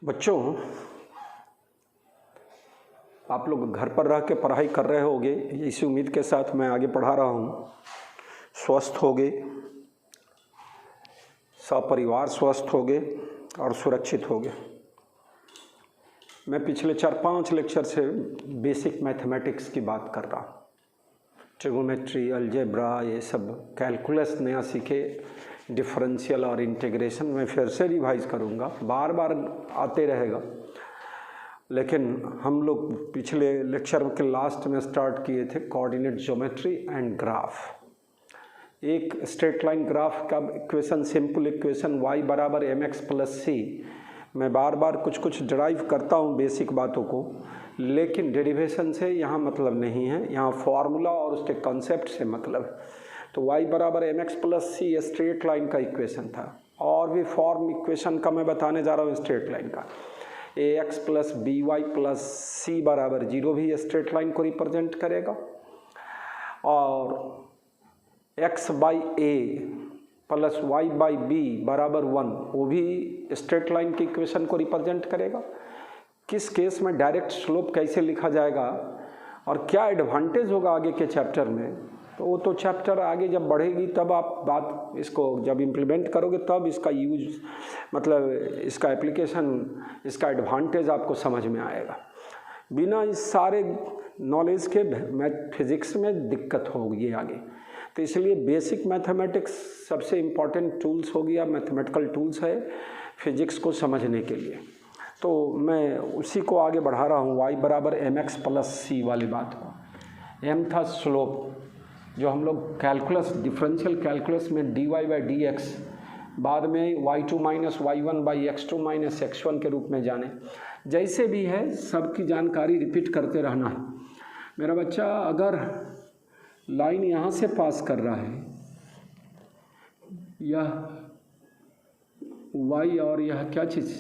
बच्चों, आप लोग घर पर रह के पढ़ाई कर रहे होगे, इसी उम्मीद के साथ मैं आगे पढ़ा रहा हूँ। स्वस्थ होगे, सपरिवार स्वस्थ होगे और सुरक्षित होगे। मैं पिछले 4-5 लेक्चर से बेसिक मैथमेटिक्स की बात कर रहा हूँ। ट्रिगोमेट्री, अलजेब्रा, ये सब कैलकुलस नया सीखे, डिफरेंशियल और इंटीग्रेशन मैं फिर से रिवाइज करूँगा, बार बार आते रहेगा। लेकिन हम लोग पिछले लेक्चर के लास्ट में स्टार्ट किए थे कोऑर्डिनेट ज्योमेट्री एंड ग्राफ। एक स्ट्रेट लाइन ग्राफ का इक्वेशन, सिंपल इक्वेशन y बराबर mx प्लस c। मैं बार बार कुछ ड्राइव करता हूँ बेसिक बातों को, लेकिन डेरिवेशन से यहाँ मतलब नहीं है, यहाँ फार्मूला और उसके कॉन्सेप्ट से मतलब है। तो y बराबर mx plus c straight line का इक्वेशन था, और भी फॉर्म इक्वेशन का मैं बताने जा रहा हूँ स्ट्रेट लाइन का। ax plus by plus c बराबर 0 भी स्ट्रेट लाइन को रिप्रेजेंट करेगा, और x by a plus y by b बराबर 1 वो भी स्ट्रेट लाइन की इक्वेशन को रिप्रेजेंट करेगा। किस केस में डायरेक्ट स्लोप कैसे लिखा जाएगा और क्या एडवांटेज होगा आगे के चैप्टर में, तो वो तो चैप्टर आगे जब बढ़ेगी तब आप बात इसको जब इम्प्लीमेंट करोगे तब इसका यूज, मतलब इसका एप्लीकेशन, इसका एडवांटेज आपको समझ में आएगा। बिना इस सारे नॉलेज के मैथ फिज़िक्स में दिक्कत होगी आगे। तो इसलिए बेसिक मैथमेटिक्स सबसे इम्पॉर्टेंट टूल्स हो गया, मैथमेटिकल टूल्स है फिज़िक्स को समझने के लिए। तो मैं उसी को आगे बढ़ा रहा हूँ, y बराबर mx प्लस c वाली बात को। m था स्लोप, जो हम लोग कैलकुलस, डिफरेंशियल कैलकुलस में dy बाई dx, बाद में y2 minus y1 by x2 minus x1 के रूप में जाने। जैसे भी है सबकी जानकारी रिपीट करते रहना है। मेरा बच्चा अगर लाइन यहाँ से पास कर रहा है, यह y और यह क्या चीज़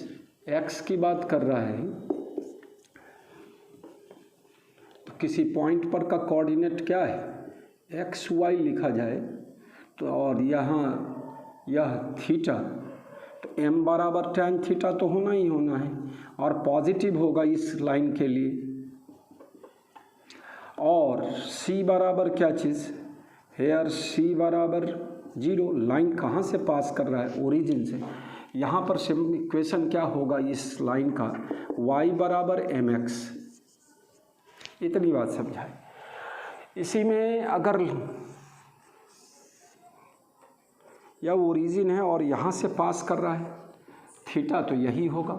x की बात कर रहा है, तो किसी पॉइंट पर का कोऑर्डिनेट क्या है, एक्स वाई लिखा जाए तो, और यहाँ यह थीटा, तो m बराबर tan थीटा तो होना ही होना है, और पॉजिटिव होगा इस लाइन के लिए। और c बराबर क्या चीज़, हेयर c बराबर 0। लाइन कहाँ से पास कर रहा है, ओरिजिन से। यहाँ पर सिंपल इक्वेशन क्या होगा इस लाइन का, y बराबर mx। इतनी बात समझाए। इसी में अगर यह ओरिजिन है और यहाँ से पास कर रहा है थीटा, तो यही होगा,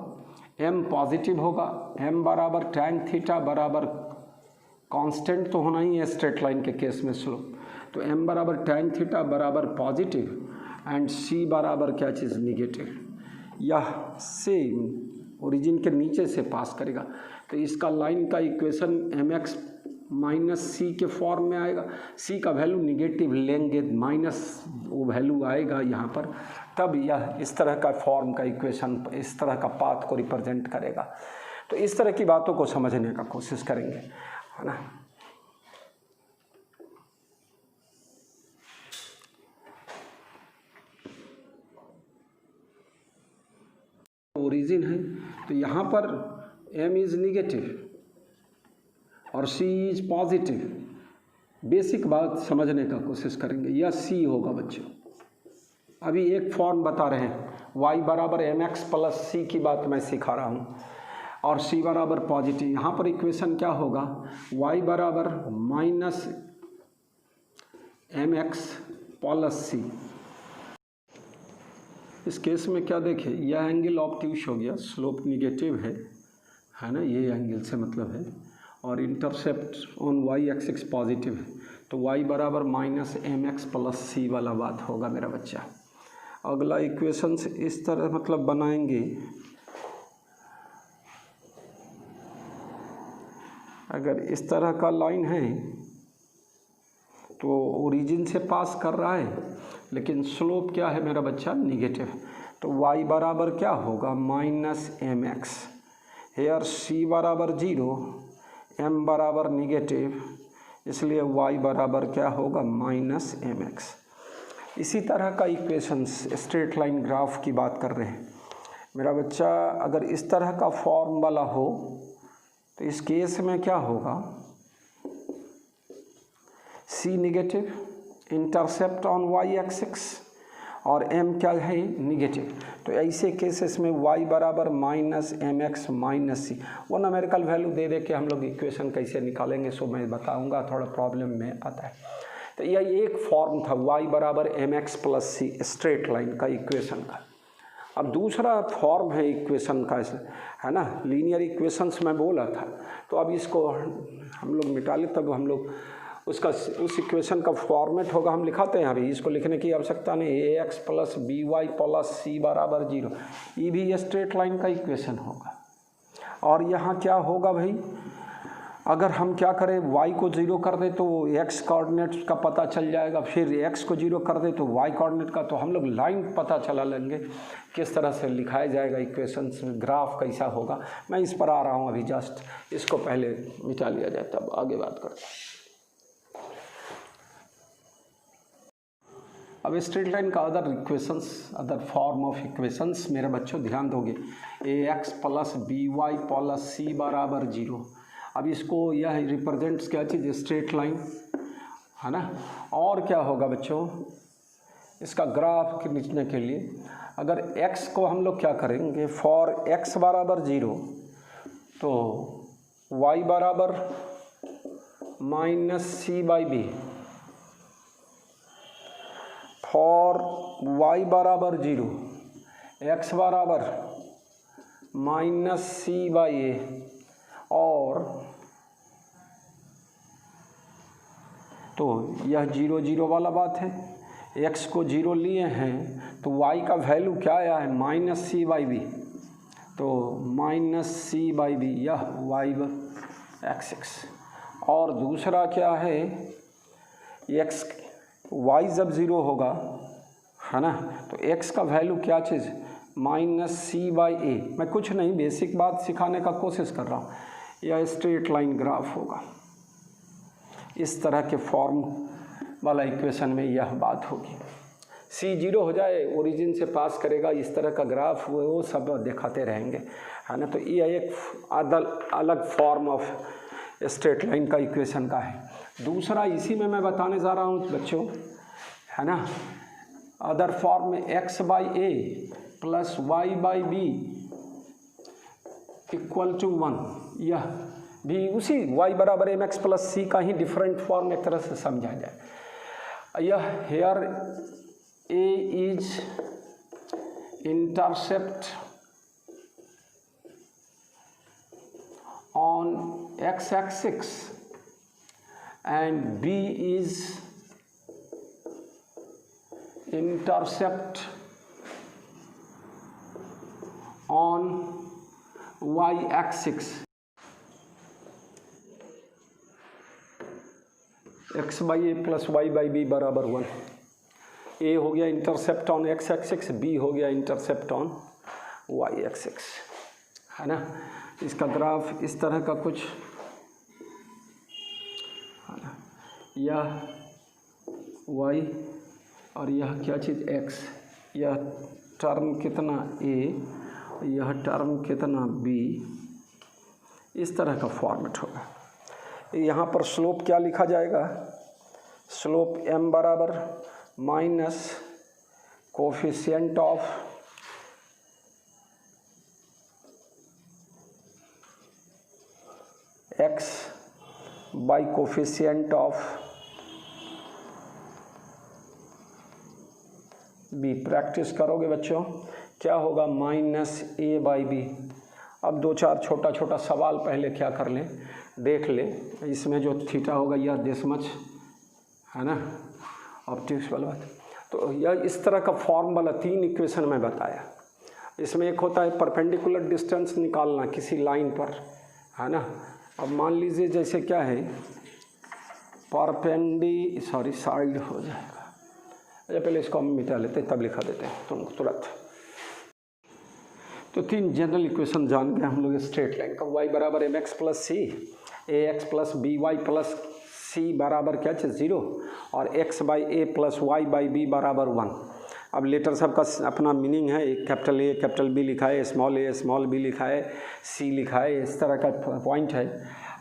m पॉजिटिव होगा, m बराबर tan थीटा बराबर कांस्टेंट तो होना ही है स्ट्रेट लाइन के केस में स्लोप, तो m बराबर tan थीटा बराबर पॉजिटिव एंड c बराबर क्या चीज़, निगेटिव। यह सेम ओरिजिन के नीचे से पास करेगा, तो इसका लाइन का इक्वेशन mx माइनस सी के फॉर्म में आएगा। सी का वैल्यू निगेटिव लेंगे, माइनस वो वैल्यू आएगा यहाँ पर, तब यह इस तरह का फॉर्म का इक्वेशन, इस तरह का पाथ को रिप्रेजेंट करेगा। तो इस तरह की बातों को समझने का कोशिश करेंगे, है ना। ओरिजिन है तो यहाँ पर m इज़ निगेटिव और c इज़ पॉजिटिव। बेसिक बात समझने का कोशिश करेंगे। यह c होगा बच्चों। अभी एक फॉर्म बता रहे हैं, y बराबर mx प्लस c की बात मैं सिखा रहा हूँ, और c बराबर पॉजिटिव। यहाँ पर इक्वेशन क्या होगा, y बराबर माइनस mx प्लस c। इस केस में क्या देखें, यह एंगल ऑब्ट्यूज हो गया, स्लोप निगेटिव है ना, ये एंगल से मतलब है, और intercept on y axis positive है, तो y बराबर माइनस mx प्लस c वाला बात होगा मेरा बच्चा। अगला इक्वेशन इस तरह मतलब बनाएंगे, अगर इस तरह का लाइन है तो ओरिजिन से पास कर रहा है, लेकिन स्लोप क्या है मेरा बच्चा, निगेटिव। तो y बराबर क्या होगा, माइनस mx, हेयर c बराबर 0, m बराबर निगेटिव, इसलिए y बराबर क्या होगा, माइनस mx। इसी तरह का इक्वेशन स्ट्रेट लाइन ग्राफ की बात कर रहे हैं। मेरा बच्चा अगर इस तरह का फॉर्म वाला हो तो इस केस में क्या होगा, c negative, intercept on y axis और m क्या है, निगेटिव। तो ऐसे केसेस में y बराबर माइनस एम एक्स माइनस सी, वो न्यूमेरिकल वैल्यू दे दे के हम लोग इक्वेशन कैसे निकालेंगे सो मैं बताऊंगा, थोड़ा प्रॉब्लम में आता है। तो यह एक फॉर्म था y बराबर एम एक्स प्लस सी स्ट्रेट लाइन का इक्वेशन का। अब दूसरा फॉर्म है इक्वेशन का, है ना, लीनियर इक्वेशंस में बोला था। तो अब इसको हम लोग मिटा ले, तब हम लोग उसका उस इक्वेशन का फॉर्मेट होगा, हम लिखाते हैं। अभी इसको लिखने की आवश्यकता नहीं। A x plus b y plus c बराबर 0, ये भी स्ट्रेट लाइन का इक्वेशन होगा। और यहाँ क्या होगा भाई, अगर हम क्या करें, y को 0 कर दे तो x कोऑर्डिनेट का पता चल जाएगा, फिर x को 0 कर दे तो y कोऑर्डिनेट का, तो हम लोग लाइन पता चला लेंगे किस तरह से लिखाया जाएगा इक्वेशंस, ग्राफ कैसा होगा। मैं इस पर आ रहा हूँ अभी, जस्ट इसको पहले मिटा लिया जाए तब आगे बात करते हैं। अब स्ट्रेट लाइन का other equations, other form of equations मेरे बच्चों ध्यान दोगे, a x plus b y plus c बराबर 0। अब इसको यह रिप्रेजेंट्स क्या चीज़, स्ट्रेट लाइन, है ना। और क्या होगा बच्चों, इसका ग्राफ खींचने के लिए अगर x को हम लोग क्या करेंगे, फॉर x बराबर 0 तो y बराबर minus c by b, for y बराबर 0 x बराबर माइनस सी बाई ए, और तो यह 0 0 वाला बात है। x को 0 लिए हैं तो y का वैल्यू क्या आया है, माइनस सी बाई बी, तो माइनस सी बाई बी यह y एक्सिस। और दूसरा क्या है, x y जब 0 होगा, है ना, तो x का वैल्यू क्या चीज़, माइनस सी बाई ए। मैं कुछ नहीं, बेसिक बात सिखाने का कोशिश कर रहा हूँ। यह स्ट्रेट लाइन ग्राफ होगा, इस तरह के फॉर्म वाला इक्वेशन में यह बात होगी। c 0 हो जाए, ओरिजिन से पास करेगा, इस तरह का ग्राफ वो सब दिखाते रहेंगे, है ना। तो यह एक अलग फॉर्म ऑफ स्ट्रेट लाइन का इक्वेशन का है। दूसरा इसी में मैं बताने जा रहा हूँ बच्चों, है ना, अदर फॉर्म में x by a plus y by b equal to 1, यह भी उसी y बराबर एम एक्स प्लस सी का ही डिफरेंट फॉर्म एक तरह से समझा जाए। यह here a is intercept on x axis and b is intercept on y axis, x by a plus y by b बराबर 1। ए हो गया intercept on x axis, b हो गया इंटरसेप्ट ऑन y एक्सिस, है ना। इसका graph इस तरह का कुछ, यह y और यह क्या चीज़ x, यह टर्म कितना a, यह टर्म कितना b, इस तरह का फॉर्मेट होगा। यहाँ पर स्लोप क्या लिखा जाएगा, स्लोप m बराबर minus coefficient of x by coefficient of b। Practice करोगे बच्चों, क्या होगा, माइनस ए बाई बी। अब दो चार छोटा छोटा सवाल पहले क्या कर लें, देख ले। इसमें जो थीटा होगा यह दिसमच, है ना, ऑप्टिक्स वाला बात। तो यह इस तरह का फॉर्म वाला 3 इक्वेशन में बताया। इसमें एक होता है परपेंडिकुलर डिस्टेंस निकालना किसी लाइन पर, है ना। अब मान लीजिए जैसे क्या है, साइड हो जाएगा। अच्छा पहले इसको हम मिटा लेते हैं, तब लिखा देते हैं तुमको तुरंत। तो 3 जनरल इक्वेशन जान गए हम लोग स्ट्रेट लाइन का। y बराबर m x plus c, a x plus b y plus c बराबर क्या चीज़ 0, और x by a plus y by b बराबर 1। अब लेटर सबका अपना मीनिंग है, एक कैपिटल ए कैपिटल बी लिखा है, स्मॉल बी लिखा है, सी लिखा है, इस तरह का पॉइंट है।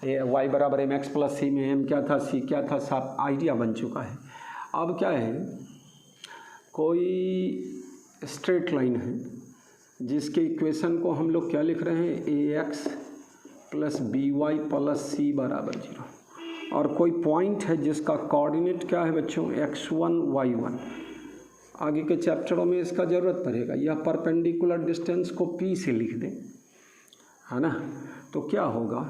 ये वाई बराबर एम एक्स प्लस सी में एम क्या था, सी क्या था, सब आइडिया बन चुका है। अब क्या है, कोई स्ट्रेट लाइन है जिसके इक्वेशन को हम लोग क्या लिख रहे हैं, a x plus b y plus c बराबर 0, और कोई पॉइंट है जिसका कोऑर्डिनेट क्या है बच्चों, x1 y1। आगे के चैप्टरों में इसका ज़रूरत पड़ेगा। यह परपेंडिकुलर डिस्टेंस को p से लिख दें, है ना। तो क्या होगा,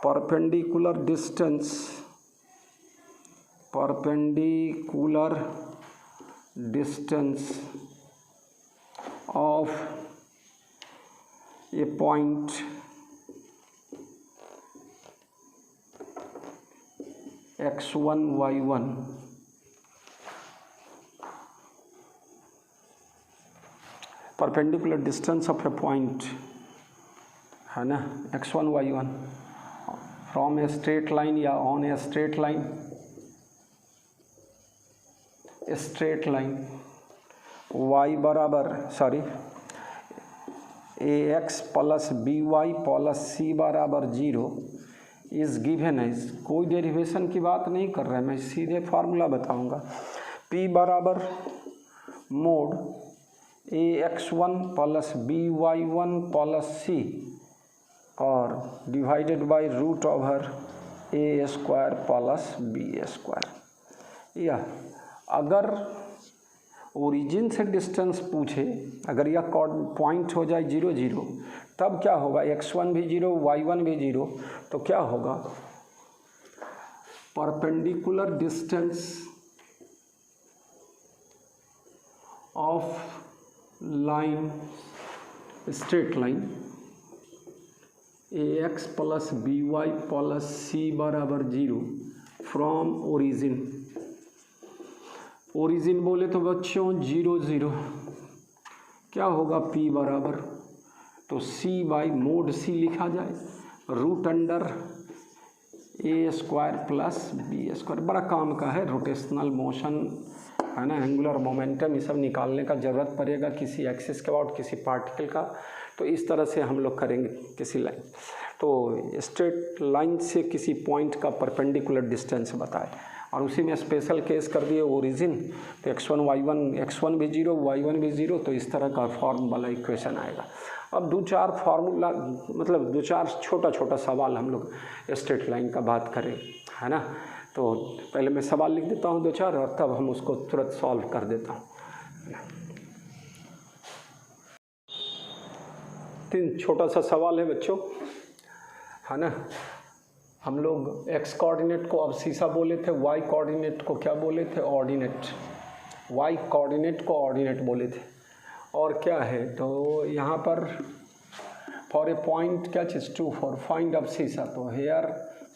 perpendicular distance of a point x1 y1 perpendicular distance of a point, है ना, x1 y1 from a straight line या on a straight line y बराबर ax plus b y plus c बराबर 0 इज़ गिवन है। कोई derivation की बात नहीं कर रहा है, मैं सीधे फार्मूला बताऊंगा। p बराबर mode ax1 plus by1 plus c और divided by root over a square plus b square. या अगर ओरिजिन से डिस्टेंस पूछे, अगर यह पॉइंट हो जाए 0 0, तब क्या होगा, x1 भी 0 y1 भी 0, तो क्या होगा, perpendicular distance of line straight line ax plus b y plus c बराबर 0 फ्रॉम ओरिजिन बोले तो बच्चों 0 0, क्या होगा, p बराबर, तो c बाई मोड c लिखा जाए, root under a square plus b square. बड़ा काम का है, रोटेशनल मोशन, है ना, एंगुलर मोमेंटम, ये सब निकालने का ज़रूरत पड़ेगा किसी एक्सिस के अबाउट किसी पार्टिकल का। तो इस तरह से हम लोग करेंगे किसी लाइन, तो स्ट्रेट लाइन से किसी पॉइंट का परपेंडिकुलर डिस्टेंस बताए, और उसी में स्पेशल केस कर दिए ओरिजिन, तो x1 y1 भी 0 y1 भी 0, तो इस तरह का फॉर्म वाला इक्वेशन आएगा। अब 2-4 फार्मूला, मतलब 2-4 छोटा सवाल हम लोग स्ट्रेट लाइन का बात करें, है ना। तो पहले मैं सवाल लिख देता हूँ 2-4, और तब हम उसको तुरंत सॉल्व कर देता हूँ। 3 छोटा सा सवाल है बच्चों, है ना। हम लोग x कोऑर्डिनेट को अब सीसा बोले थे, y कोऑर्डिनेट को क्या बोले थे, ऑर्डिनेट, y कोऑर्डिनेट को ऑर्डिनेट बोले थे। और क्या है, तो यहाँ पर फॉर ए पॉइंट क्या चीज़ 2 4 फाइंड अब सीसा, तो हेयर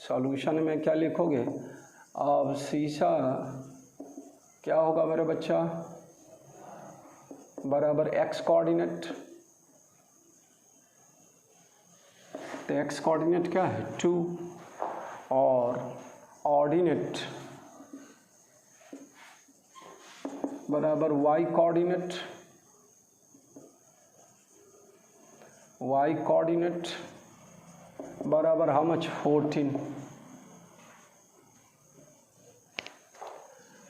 सॉल्यूशन में क्या लिखोगे, अब सीसा क्या होगा मेरे बच्चा, बराबर x कोऑर्डिनेट, तो x कोऑर्डिनेट क्या है 2, और ऑर्डिनेट बराबर y कोऑर्डिनेट बराबर हाउ मच 14।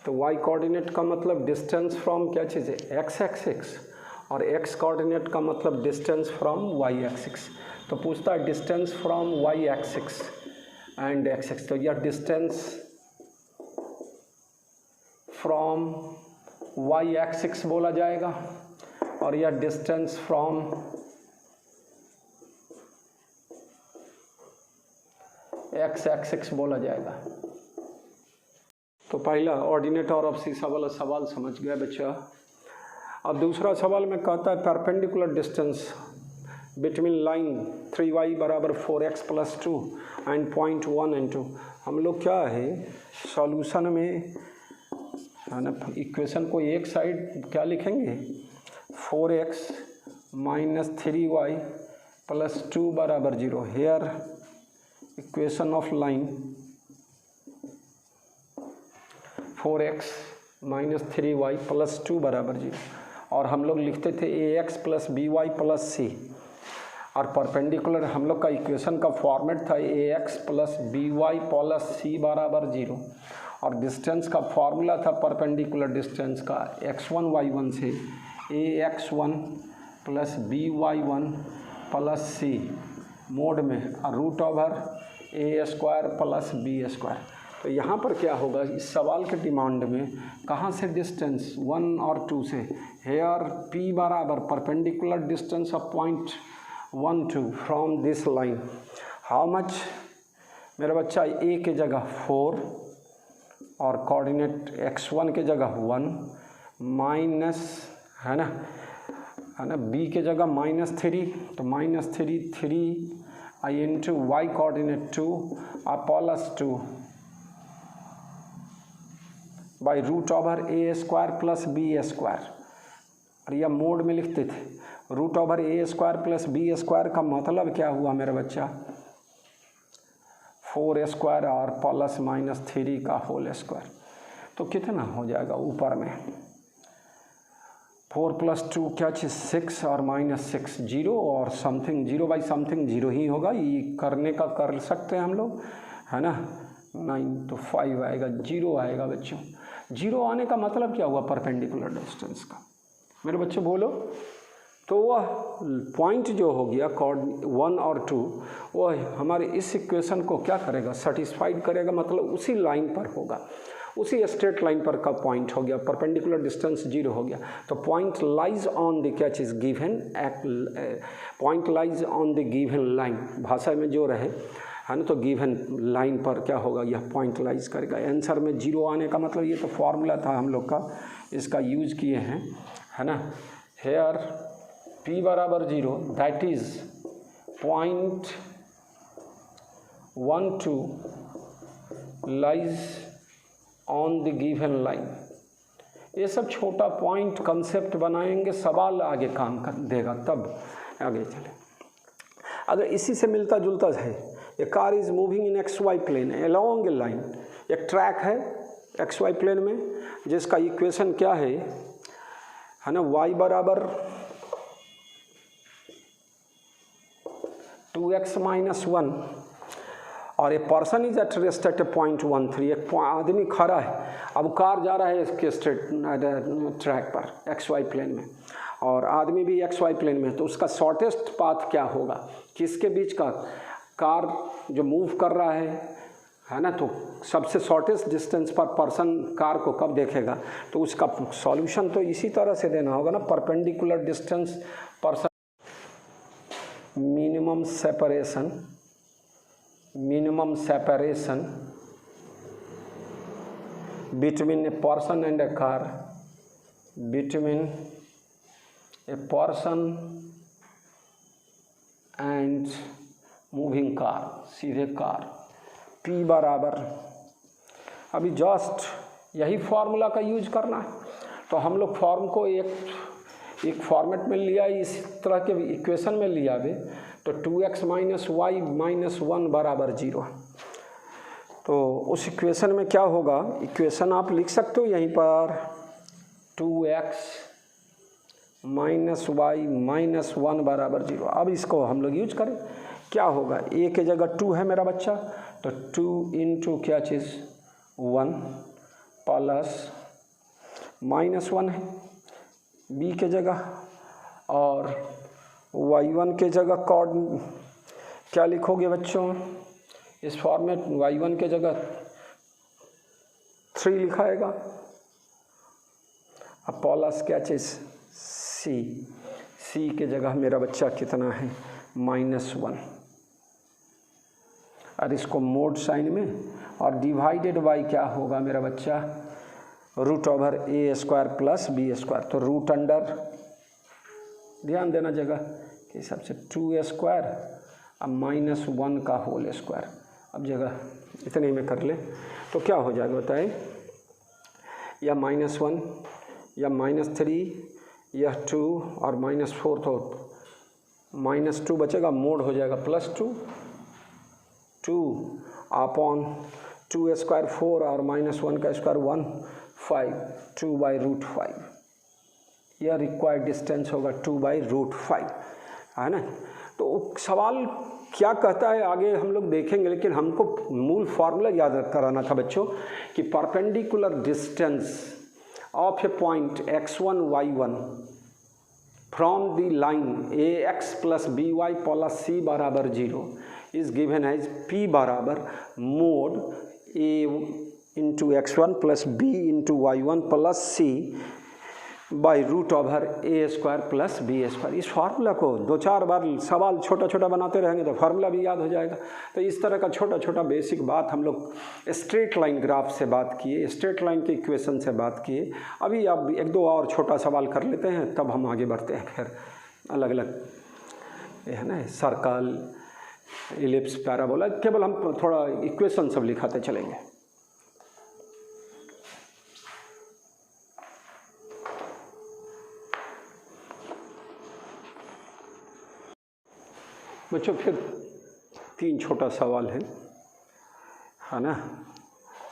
तो y कोऑर्डिनेट का मतलब डिस्टेंस फ्रॉम क्या चीज़ है, x एक्सिस, और x कोऑर्डिनेट का मतलब डिस्टेंस फ्रॉम y एक्सिस। तो पूछता है distance from y axis and x axis, तो यह डिस्टेंस फ्रॉम y एक्सिस बोला जाएगा, और यह डिस्टेंस फ्रॉम x एक्सिस बोला जाएगा। तो पहला ऑर्डिनेट और अबसीसा वाला सवाल समझ गया बच्चा। अब दूसरा सवाल में कहता है perpendicular distance between line 3y बराबर 4x plus 2 and point 1 and 2। हम लोग क्या है सॉल्यूशन में, है ना, इक्वेशन को एक साइड क्या लिखेंगे, 4x माइनस 3y प्लस 2 बराबर 0। Here equation of line 4x -3y + 2 = 0। और हम लोग लिखते थे ax + by + c, और परपेंडिकुलर हम लोग का इक्वेशन का फॉर्मेट था ax + by + c = 0, और डिस्टेंस का फॉर्मूला था परपेंडिकुलर डिस्टेंस का x1 y1 से ax1 + by1 + c मोड में √a² + b²। तो यहाँ पर क्या होगा, इस सवाल के डिमांड में कहाँ से डिस्टेंस 1 और 2 से, हेयर p बराबर perpendicular distance of point 1 2 from this line, how much मेरा बच्चा, a के जगह 4 और कोऑर्डिनेट x1 के जगह 1 माइनस है ना b के जगह -3, तो -3 I into y coordinate 2 + 2 by √a² + b²। और यह मोड में लिखते थे √a² + b² का मतलब क्या हुआ मेरा बच्चा, 4² और +-3 का होल स्क्वायर। तो कितना हो जाएगा ऊपर में 4 + 2 क्या चीज़ 6 और -6 0 और समथिंग 0 बाई समथिंग 0 ही होगा, ये करने का कर सकते हैं हम लोग, है ना। 9 तो 5 आएगा, 0 आएगा बच्चों। 0 आने का मतलब क्या हुआ परपेंडिकुलर डिस्टेंस का, मेरे बच्चे बोलो। तो वह पॉइंट जो हो गया कॉर्ड 1 और 2, वह हमारे इस इक्वेशन को क्या करेगा, सेटिस्फाइड करेगा, मतलब उसी लाइन पर होगा, उसी स्ट्रेट लाइन पर का पॉइंट हो गया, परपेंडिकुलर डिस्टेंस 0 हो गया। तो पॉइंट लाइज ऑन द क्या चीज़ given, point lies on the given line, भाषा में जो रहे है ना, तो गिवन लाइन पर क्या होगा, यह पॉइंट लाइज करेगा। आंसर में 0 आने का मतलब ये तो फॉर्मूला था हम लोग का, इसका यूज किए हैं, है ना। Here p = 0, that is point 1 2 lies on the given line. ये सब छोटा पॉइंट कंसेप्ट बनाएंगे, सवाल आगे काम कर देगा, तब आगे चले। अगर इसी से मिलता जुलता है, a car is moving in XY plane along a line, एक ट्रैक है XY प्लेन में जिसका इक्वेशन क्या है ना, y = 2x - 1 और a person is at rest at A point 1 3, एक आदमी खड़ा है, अब कार जा रहा है इसके स्ट्रेट ट्रैक पर XY प्लेन में, और आदमी भी XY प्लेन में, तो उसका शॉर्टेस्ट पाथ क्या होगा, किसके बीच का, कार जो मूव कर रहा है ना, तो सबसे शॉर्टेस्ट डिस्टेंस पर पर्सन कार को कब देखेगा, तो उसका सॉल्यूशन तो इसी तरह से देना होगा ना, perpendicular distance person, minimum separation between a person and a car, between a person and moving car, सीधे कार, p बराबर, अभी जस्ट यही फॉर्मूला का यूज करना है। तो हम लोग फॉर्म को एक फॉर्मेट में लिया, इस तरह के इक्वेशन में लिया बे, तो 2x - y - 1 = 0। तो उस इक्वेशन में क्या होगा, इक्वेशन आप लिख सकते हो यहीं पर 2x - y - 1 = 0। अब इसको हम लोग यूज करें, क्या होगा, a के जगह 2 है मेरा बच्चा, तो 2 इंटू क्या चीज़ 1 प्लस -1 है b के जगह, और y1 के जगह कॉर्ड क्या लिखोगे बच्चों, इस फॉर्मेट y1 के जगह 3 लिखाएगा, अब प्लस क्या चीज़ c के जगह मेरा बच्चा कितना है -1, और इसको मोड साइन में, और डिवाइडेड बाई क्या होगा मेरा बच्चा √a² + b², तो रूट अंडर, ध्यान देना जगह के हिसाब से 2a² अब -1 का होल स्क्वायर, अब जगह इतने में कर ले तो क्या हो जाएगा बताएं, या -1 या -3 या 2 और -4, तो -2 बचेगा, मोड हो जाएगा +2 2 अपॉन 2a² 4 और -1 का स्क्वायर 1 5, 2/√5, यह रिक्वायर्ड डिस्टेंस होगा 2/√5, है ना। तो सवाल क्या कहता है आगे हम लोग देखेंगे, लेकिन हमको मूल फार्मूला याद कराना था बच्चों कि perpendicular distance of a point x1 y1 from the line ax + by + c बराबर 0 इज गिवन एज p बराबर mode a into x1 + b into y1 + c √a² + b²। इस फार्मूला को 2-4 बार सवाल छोटा छोटा बनाते रहेंगे तो फार्मूला भी याद हो जाएगा। तो इस तरह का छोटा छोटा बेसिक बात हम लोग स्ट्रेट लाइन ग्राफ से बात किए, स्ट्रेट लाइन के इक्वेशन से बात किए। अभी अब 1-2 और छोटा सवाल कर लेते हैं, तब हम आगे बढ़ते हैं। फिर अलग अलग है ना, सर्कल, इलिप्स, पैराबोला, केवल हम थोड़ा इक्वेशन सब लिखाते चलेंगे। बच्चों फिर 3 छोटा सवाल है ना।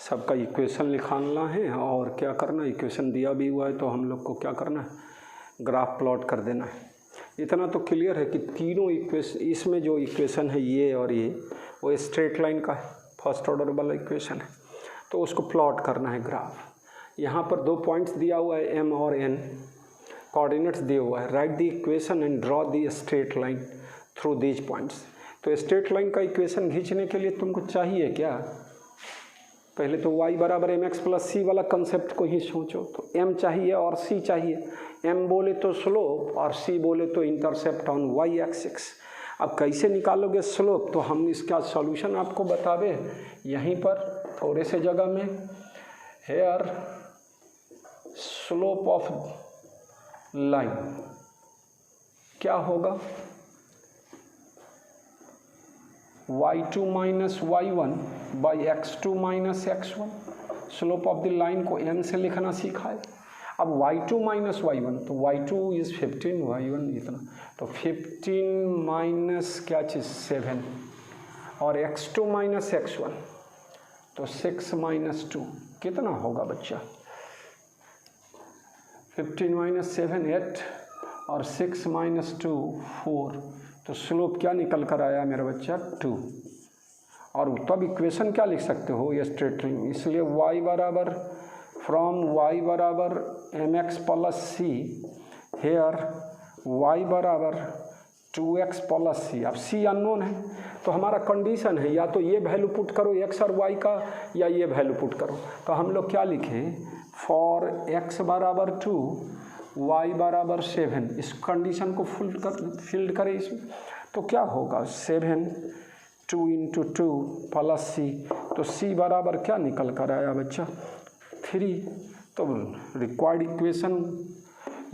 सबका इक्वेशन लिखाना है और क्या करना, इक्वेशन दिया भी हुआ है तो हम लोग को क्या करना है, ग्राफ प्लॉट कर देना है। इतना तो क्लियर है कि तीनों इक्वेशन, इसमें जो इक्वेशन है ये और ये, वो स्ट्रेट लाइन का है, फर्स्ट ऑर्डर वाला इक्वेशन है, तो उसको प्लॉट करना है ग्राफ। यहाँ पर 2 पॉइंट्स दिया हुआ है m और n, कोऑर्डिनेट्स दिया हुआ है। Right the equation and draw the straight line through these points. तो स्ट्रेट लाइन का इक्वेशन खींचने के लिए तुमको चाहिए क्या, पहले तो y बराबर mx + c वाला कंसेप्ट को ही सोचो। तो m चाहिए और c चाहिए। m बोले तो स्लोप और c बोले तो इंटरसेप्ट ऑन y एक्सिस। अब कैसे निकालोगे स्लोप, तो हम इसका सॉल्यूशन आपको बता दें यहीं पर थोड़े से जगह में। हेयर स्लोप ऑफ लाइन क्या होगा, y2 - y1 / x2 - x1। Slope of the line को n से लिखना सीखा है। अब y2 - y1, तो y2 इज़ 15, y1 इतना, तो 15 माइनस क्या चीज़ 7, और x2 - x1 तो 6 - 2 कितना होगा बच्चा, 15 - 7 8 और 6 - 2 4। तो स्लोप क्या निकल कर आया मेरा बच्चा 2। और तब इक्वेशन क्या लिख सकते हो, ये स्ट्रेट लाइन, इसलिए y बराबर फ्रॉम y बराबर mx + c, हेयर y बराबर 2x + c। अब c अननोन है तो हमारा कंडीशन है या तो ये वैल्यू पुट करो x और y का, या ये वैल्यू पुट करो। तो हम लोग क्या लिखें, फॉर x बराबर 2 y बराबर 7, इस कंडीशन को फिल्ड करें इसमें। तो क्या होगा 7 2 × 2 + c, तो c बराबर क्या निकल कर आया बच्चा 3। तो रिक्वायर्ड इक्वेशन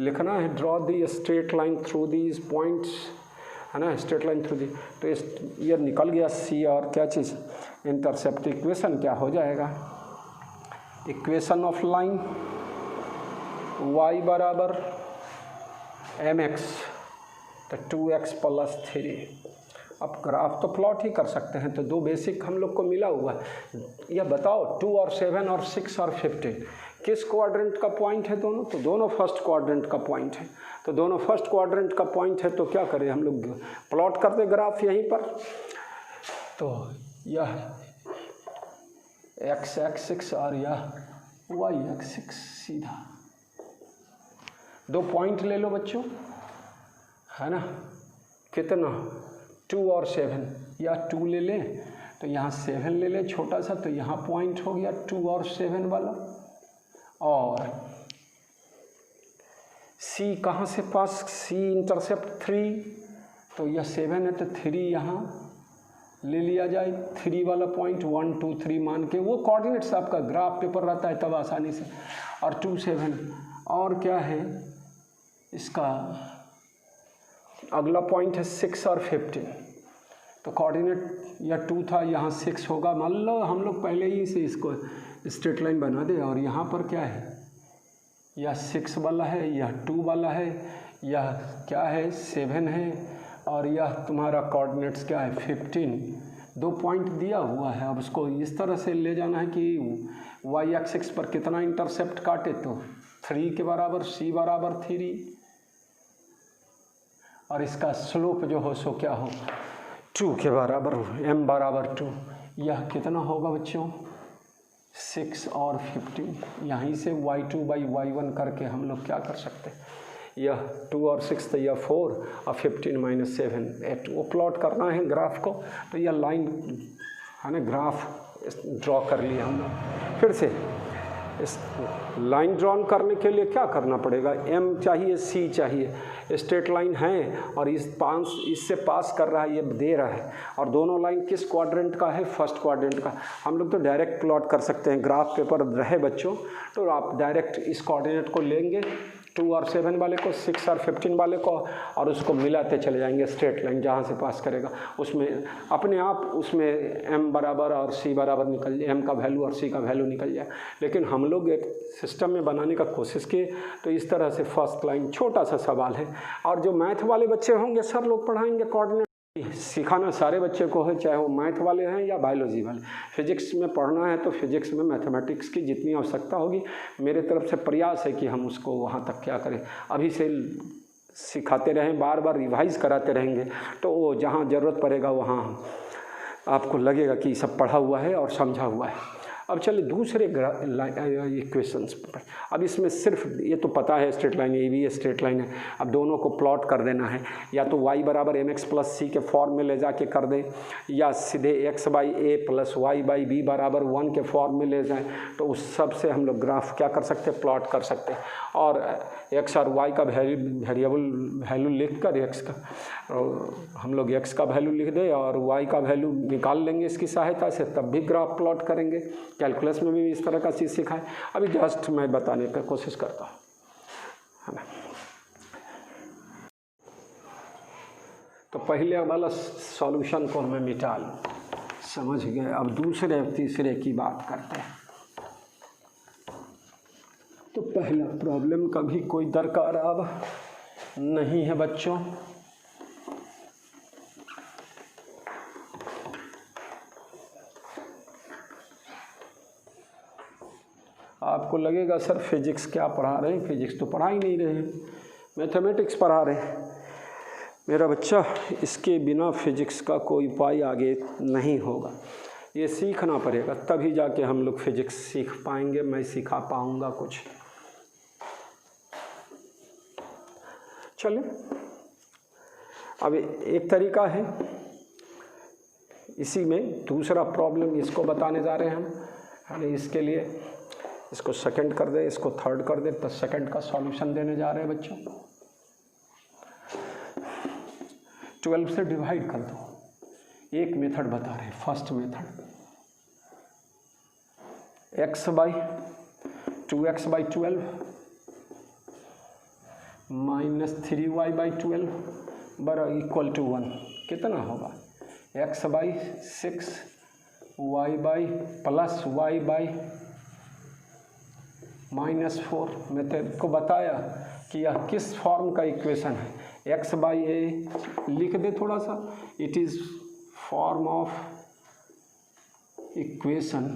लिखना है, draw the straight line through these points, है ना, स्ट्रेट लाइन थ्रू दी। तो ये निकल गया c और क्या चीज़ इंटरसेप्ट। इक्वेशन क्या हो जाएगा, इक्वेशन ऑफ लाइन y बराबर mx तो 2x + 3। अब ग्राफ तो प्लॉट ही कर सकते हैं, तो 2 बेसिक हम लोग को मिला हुआ है। यह बताओ 2 और 7 और 6 और 15 किस क्वाड्रेंट का पॉइंट है दोनों, तो दोनों फर्स्ट क्वाड्रेंट का पॉइंट है। तो दोनों फर्स्ट क्वाड्रेंट का पॉइंट है तो क्या करें हम लोग, प्लॉट करते ग्राफ यहीं पर। तो यह x एक्सिस और यह y एक्सिस, सीधा 2 पॉइंट ले लो बच्चों, है ना, कितना 2 और 7, या 2 ले लें तो यहाँ 7 ले लें छोटा सा, तो यहाँ पॉइंट हो गया 2 और 7 वाला। और C कहाँ से पास, C इंटरसेप्ट 3, तो यह 7 है तो 3 यहाँ ले लिया जाए, 3 वाला पॉइंट 1 2 3 मान के, वो कोऑर्डिनेट्स आपका ग्राफ पेपर रहता है तब आसानी से। और 2 7 और क्या है इसका अगला पॉइंट है 6 और 15, तो कोऑर्डिनेट या 2 था, यहाँ 6 होगा। मान लो हम लोग पहले ही से इसको स्ट्रेट लाइन बना दे, और यहाँ पर क्या है, यह 6 वाला है, यह 2 वाला है, यह क्या है 7 है, और यह तुम्हारा कोऑर्डिनेट्स क्या है 15। 2 पॉइंट दिया हुआ है, अब उसको इस तरह से ले जाना है कि वाई एक्सिस पर कितना इंटरसेप्ट काटे, तो 3 के बराबर, c बराबर 3, और इसका स्लोप जो हो सो क्या हो 2 के बराबर, m बराबर 2। यह कितना होगा बच्चों 6 और 15। यहीं से y2 बाई y1 करके हम लोग क्या कर सकते हैं, यह 2 और 6 तो यह 4 और 15 माइनस 7 8। वो प्लॉट करना है ग्राफ को, तो यह लाइन है ना, ग्राफ ड्रॉ कर लिया हम लोग। फिर से इस लाइन ड्रॉन करने के लिए क्या करना पड़ेगा, m चाहिए, c चाहिए, स्ट्रेट लाइन है और इससे पास कर रहा है, ये दे रहा है, और दोनों लाइन किस क्वाड्रेंट का है, फर्स्ट क्वाड्रेंट का। हम लोग तो डायरेक्ट प्लॉट कर सकते हैं, ग्राफ पेपर रहे बच्चों तो आप डायरेक्ट इस कोऑर्डिनेट को लेंगे, 2 और 7 वाले को, 6 और 15 वाले को, और उसको मिलाते चले जाएंगे स्ट्रेट लाइन जहाँ से पास करेगा, उसमें अपने आप उसमें m बराबर और c बराबर निकल जाए, m का वैल्यू और c का वैल्यू निकल जाए। लेकिन हम लोग एक सिस्टम में बनाने का कोशिश किए, तो इस तरह से फर्स्ट लाइन, छोटा सा सवाल है। और जो मैथ वाले बच्चे होंगे सर लोग पढ़ाएंगे कोऑर्डिनेट, सिखाना सारे बच्चे को है, चाहे वो मैथ वाले हैं या बायोलॉजी वाले। फिजिक्स में पढ़ना है तो फिजिक्स में मैथमेटिक्स की जितनी आवश्यकता होगी, मेरे तरफ से प्रयास है कि हम उसको वहाँ तक क्या करें, अभी से सिखाते रहें, बार बार रिवाइज कराते रहेंगे, तो वो जहाँ ज़रूरत पड़ेगा वहाँ आपको लगेगा कि सब पढ़ा हुआ है और समझा हुआ है। अब चलिए दूसरे इक्वेशंस पर। अब इसमें सिर्फ ये तो पता है स्ट्रेट लाइन, ये भी स्ट्रेट लाइन है, अब दोनों को प्लॉट कर देना है, या तो y बराबर mx प्लस c के फॉर्म में ले जाके कर दें, या सीधे x by a plus y by b बराबर 1 के फॉर्म में ले जाएं, तो उस सब से हम लोग ग्राफ क्या कर सकते हैं, प्लॉट कर सकते हैं। और x और y का वेरिएबल वैल्यू लिख कर x का, हम लोग x का वैल्यू लिख दें और y का वैल्यू निकाल लेंगे इसकी सहायता से, तब भी ग्राफ प्लॉट करेंगे। कैलकुलस में भी इस तरह का चीज़ सिखाएं, अभी जस्ट मैं बताने की कोशिश करता हूँ, है ना। तो पहले वाला सॉल्यूशन को हमें मिटा लूँ, समझ गए। अब दूसरे तीसरे की बात करते हैं। तो पहला प्रॉब्लम का भी कोई दरकार अब नहीं है बच्चों। आपको लगेगा सर फिजिक्स क्या पढ़ा रहे हैं, फिजिक्स तो पढ़ा ही नहीं रहे हैं, मैथमेटिक्स पढ़ा रहे हैं। मेरा बच्चा, इसके बिना फिजिक्स का कोई उपाय आगे नहीं होगा, ये सीखना पड़ेगा, तभी जाके हम लोग फिजिक्स सीख पाएंगे, मैं सिखा पाऊंगा कुछ। चलिए, अब एक तरीका है, इसी में दूसरा प्रॉब्लम इसको बताने जा रहे हैं हम, है। इसके लिए इसको सेकंड कर दे, इसको थर्ड कर दे, तो सेकंड का सॉल्यूशन देने जा रहे हैं बच्चों। 12 से डिवाइड कर दो, एक मेथड बता रहे हैं, first method, x by 2x by 12 minus 3y by 12 बराबर इक्वल टू 1, कितना होगा, x by 6 y by plus y by -4। मैं तेरे को बताया कि यह किस फॉर्म का इक्वेशन है, x बाई ए लिख दे थोड़ा सा, it is form of equation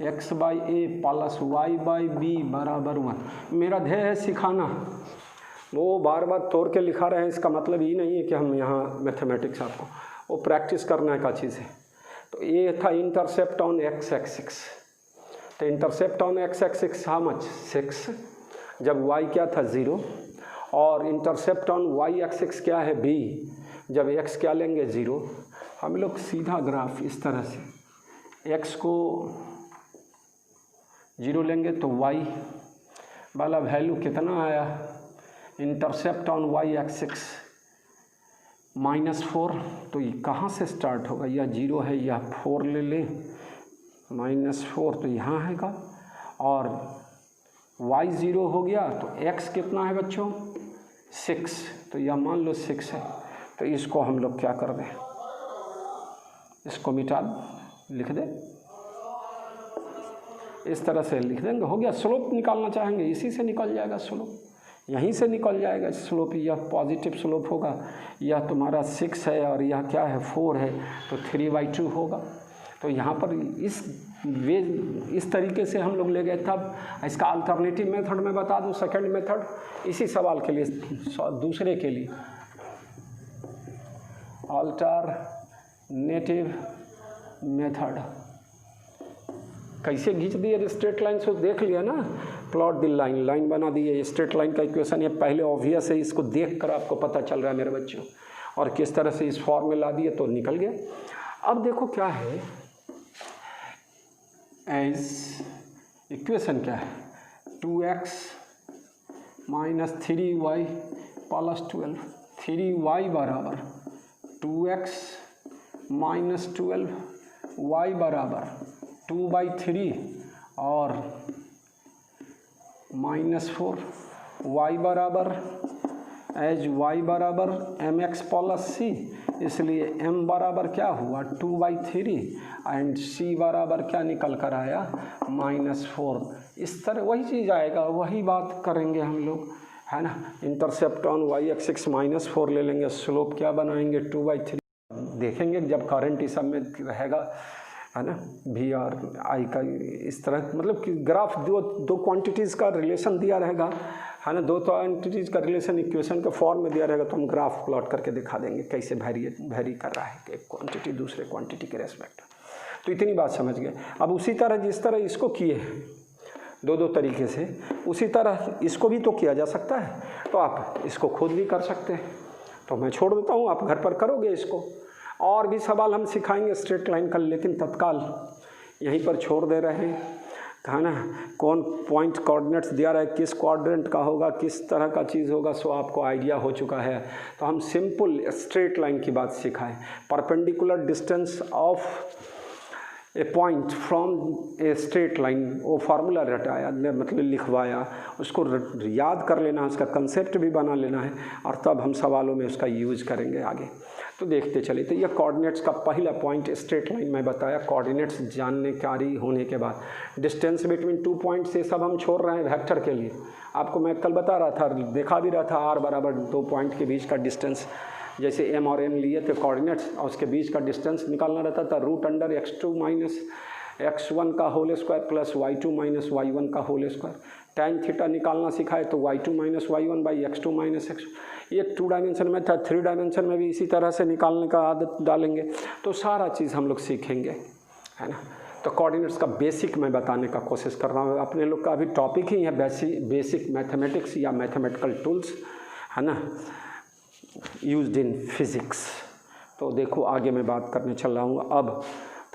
x by a plus y by b बराबर 1। मेरा ध्येय है सिखाना, वो बार बार तोड़ के लिखा रहे हैं, इसका मतलब ये नहीं है कि हम यहाँ मैथमेटिक्स आपको, वो प्रैक्टिस करने का चीज़ है। तो ये था इंटरसेप्ट ऑन x एक्सिस, तो intercept on x axis how much 6, जब y क्या था 0, और इंटरसेप्ट ऑन y एक्सिस क्या है b, जब x क्या लेंगे 0। हम लोग सीधा ग्राफ इस तरह से x को 0 लेंगे तो y वाला वैल्यू कितना आया, इंटरसेप्ट ऑन y एक्सिस -4, तो ये कहाँ से स्टार्ट होगा, यह 0 है, यह 4 ले लें, -4 तो यहाँ हैगा, और y 0 हो गया, तो x कितना है बच्चों 6, तो यह मान लो 6 है। तो इसको हम लोग क्या कर दें, इसको मिटा लिख दें, इस तरह से लिख देंगे, हो गया। स्लोप निकालना चाहेंगे, इसी से निकल जाएगा स्लोप, यहीं से निकल जाएगा स्लोप, यह पॉजिटिव स्लोप होगा, यह तुम्हारा 6 है और यह क्या है 4 है, तो 3/2 होगा। तो यहाँ पर इस तरीके से हम लोग ले गए। तब इसका अल्टरनेटिव मेथड मैं बता दूँ, सेकंड मेथड, इसी सवाल के लिए, दूसरे के लिए अल्टरनेटिव मेथड कैसे खींच दिए स्ट्रेट लाइन से, देख लिया ना, प्लॉट द लाइन, लाइन बना दी है, स्ट्रेट लाइन का इक्वेशन ये पहले ऑब्वियस है, इसको देख कर आपको पता चल रहा है मेरे बच्चों, और किस तरह से इस फॉर्म में ला दिए तो निकल गया। अब देखो क्या है, एज इक्वेशन क्या है, 2x minus 3y plus 12, 3y बराबर 2x माइनस 12y बराबर 2/3 और -4, y बराबर एज y बराबर mx प्लस c, इसलिए m बराबर क्या हुआ 2/3 एंड c बराबर क्या निकल कर आया -4। इस तरह वही चीज़ आएगा, वही बात करेंगे हम लोग, है ना। इंटरसेप्ट ऑन y एक्सिस -4 ले लेंगे, स्लोप क्या बनाएंगे 2/3, देखेंगे जब करंट इस सब में रहेगा, है ना, भी और आई का इस तरह, मतलब कि ग्राफ दो क्वांटिटीज़ का रिलेशन दिया रहेगा, है ना, दो क्वांटिटीज़ का रिलेशन इक्वेशन के फॉर्म में दिया रहेगा, तो हम ग्राफ प्लॉट करके दिखा देंगे कैसे वेरी कर रहा है एक क्वांटिटी दूसरे क्वांटिटी के रेस्पेक्ट। तो इतनी बात समझ गए। अब उसी तरह जिस तरह इसको किए दो तरीके से, उसी तरह इसको भी तो किया जा सकता है, तो आप इसको खुद भी कर सकते हैं। तो मैं छोड़ देता हूँ, आप घर पर करोगे इसको, और भी सवाल हम सिखाएंगे स्ट्रेट लाइन का, लेकिन तत्काल यहीं पर छोड़ दे रहे हैं, है ना। कौन पॉइंट कोऑर्डिनेट्स दिया रहा है, किस क्वाड्रेंट का होगा, किस तरह का चीज़ होगा, सो आपको आइडिया हो चुका है। तो हम सिंपल स्ट्रेट लाइन की बात सिखाएं, perpendicular distance of a point from a straight line, वो फार्मूला रटाया, मतलब लिखवाया, उसको याद कर लेना है, उसका कंसेप्ट भी बना लेना है, और तब हम सवालों में उसका यूज़ करेंगे आगे। तो देखते चलिए। तो यह कोऑर्डिनेट्स का पहला पॉइंट स्ट्रेट लाइन में बताया। कोऑर्डिनेट्स जानकारी होने के बाद डिस्टेंस बिटवीन 2 पॉइंट्स, ये सब हम छोड़ रहे हैं वेक्टर के लिए। आपको मैं कल बता रहा था, देखा भी रहा था, r बराबर 2 पॉइंट के बीच का डिस्टेंस, जैसे m और n लिए थे कोऑर्डिनेट्स, और उसके बीच का डिस्टेंस निकालना रहता था, √x2 माइनस x1 का whole square plus y2 minus y1 का होल स्क्वायर। tan थीटा निकालना सिखाए तो y2 minus y1 by x2 minus x। ये 2 डायमेंशन में था, 3 डायमेंशन में भी इसी तरह से निकालने का आदत डालेंगे, तो सारा चीज़ हम लोग सीखेंगे, है ना। तो कोऑर्डिनेट्स का बेसिक मैं बताने का कोशिश कर रहा हूँ। अपने लोग का अभी टॉपिक ही है बेसिक मैथमेटिक्स या मैथमेटिकल टूल्स, है ना, यूज्ड इन फिज़िक्स। तो देखो आगे मैं बात करने चल रहा हूँ। अब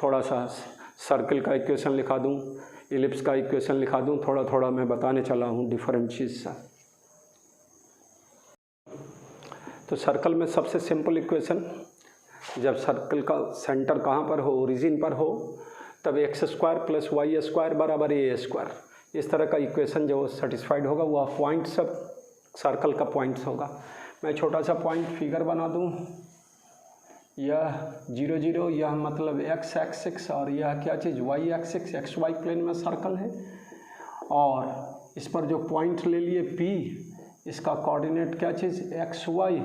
थोड़ा सा सर्कल का इक्वेशन लिखा दूँ, इलिप्स का इक्वेशन लिखा दूँ, थोड़ा थोड़ा मैं बताने चला हूँ डिफरेंट चीज़ सा। तो सर्कल में सबसे सिंपल इक्वेशन, जब सर्कल का सेंटर कहाँ पर हो, ओरिजिन पर हो, तब x² प्लस y² बराबर a²। इस तरह का इक्वेशन जो सेटिस्फाइड होगा वह पॉइंट सब सर्कल का पॉइंट्स होगा। मैं छोटा सा पॉइंट फिगर बना दूँ, यह 0 0, यह मतलब x एक्सिस, और यह क्या चीज़ y एक्सिस, xy प्लेन में सर्कल है, और इस पर जो पॉइंट ले लिए P, इसका कोऑर्डिनेट क्या चीज़ xy,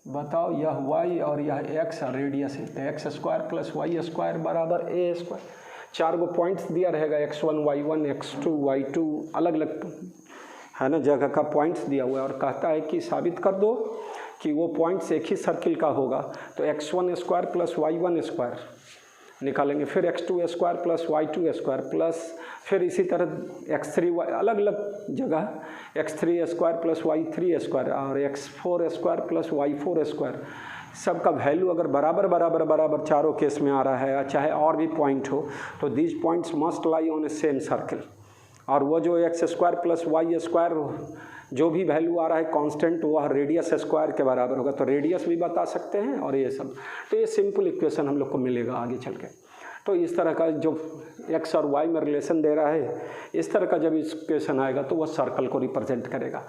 बताओ, यह y और यह x रेडियस है, तो x² प्लस y² बराबर a²। 4 गो पॉइंट्स दिया रहेगा, x1 y1 x2 y2, अलग अलग, है ना, जगह का पॉइंट्स दिया हुआ है, और कहता है कि साबित कर दो कि वो पॉइंट्स एक ही सर्किल का होगा। तो x1² प्लस y1² निकालेंगे, फिर x2² प्लस y2² प्लस, फिर इसी तरह x3 अलग अलग जगह x3² प्लस y3² और x4² प्लस y4²। सबका वैल्यू अगर बराबर बराबर बराबर चारों केस में आ रहा है, चाहे और भी पॉइंट हो, तो these points must lie on A same circle. और वो जो x² प्लस y² जो भी वैल्यू आ रहा है कांस्टेंट, वह रेडियस स्क्वायर के बराबर होगा। तो रेडियस भी बता सकते हैं और ये सब। तो ये सिंपल इक्वेशन हम लोग को मिलेगा आगे चल के। तो इस तरह का जो x और y में रिलेशन दे रहा है, इस तरह का जब इक्वेशन आएगा तो वह सर्कल को रिप्रेजेंट करेगा।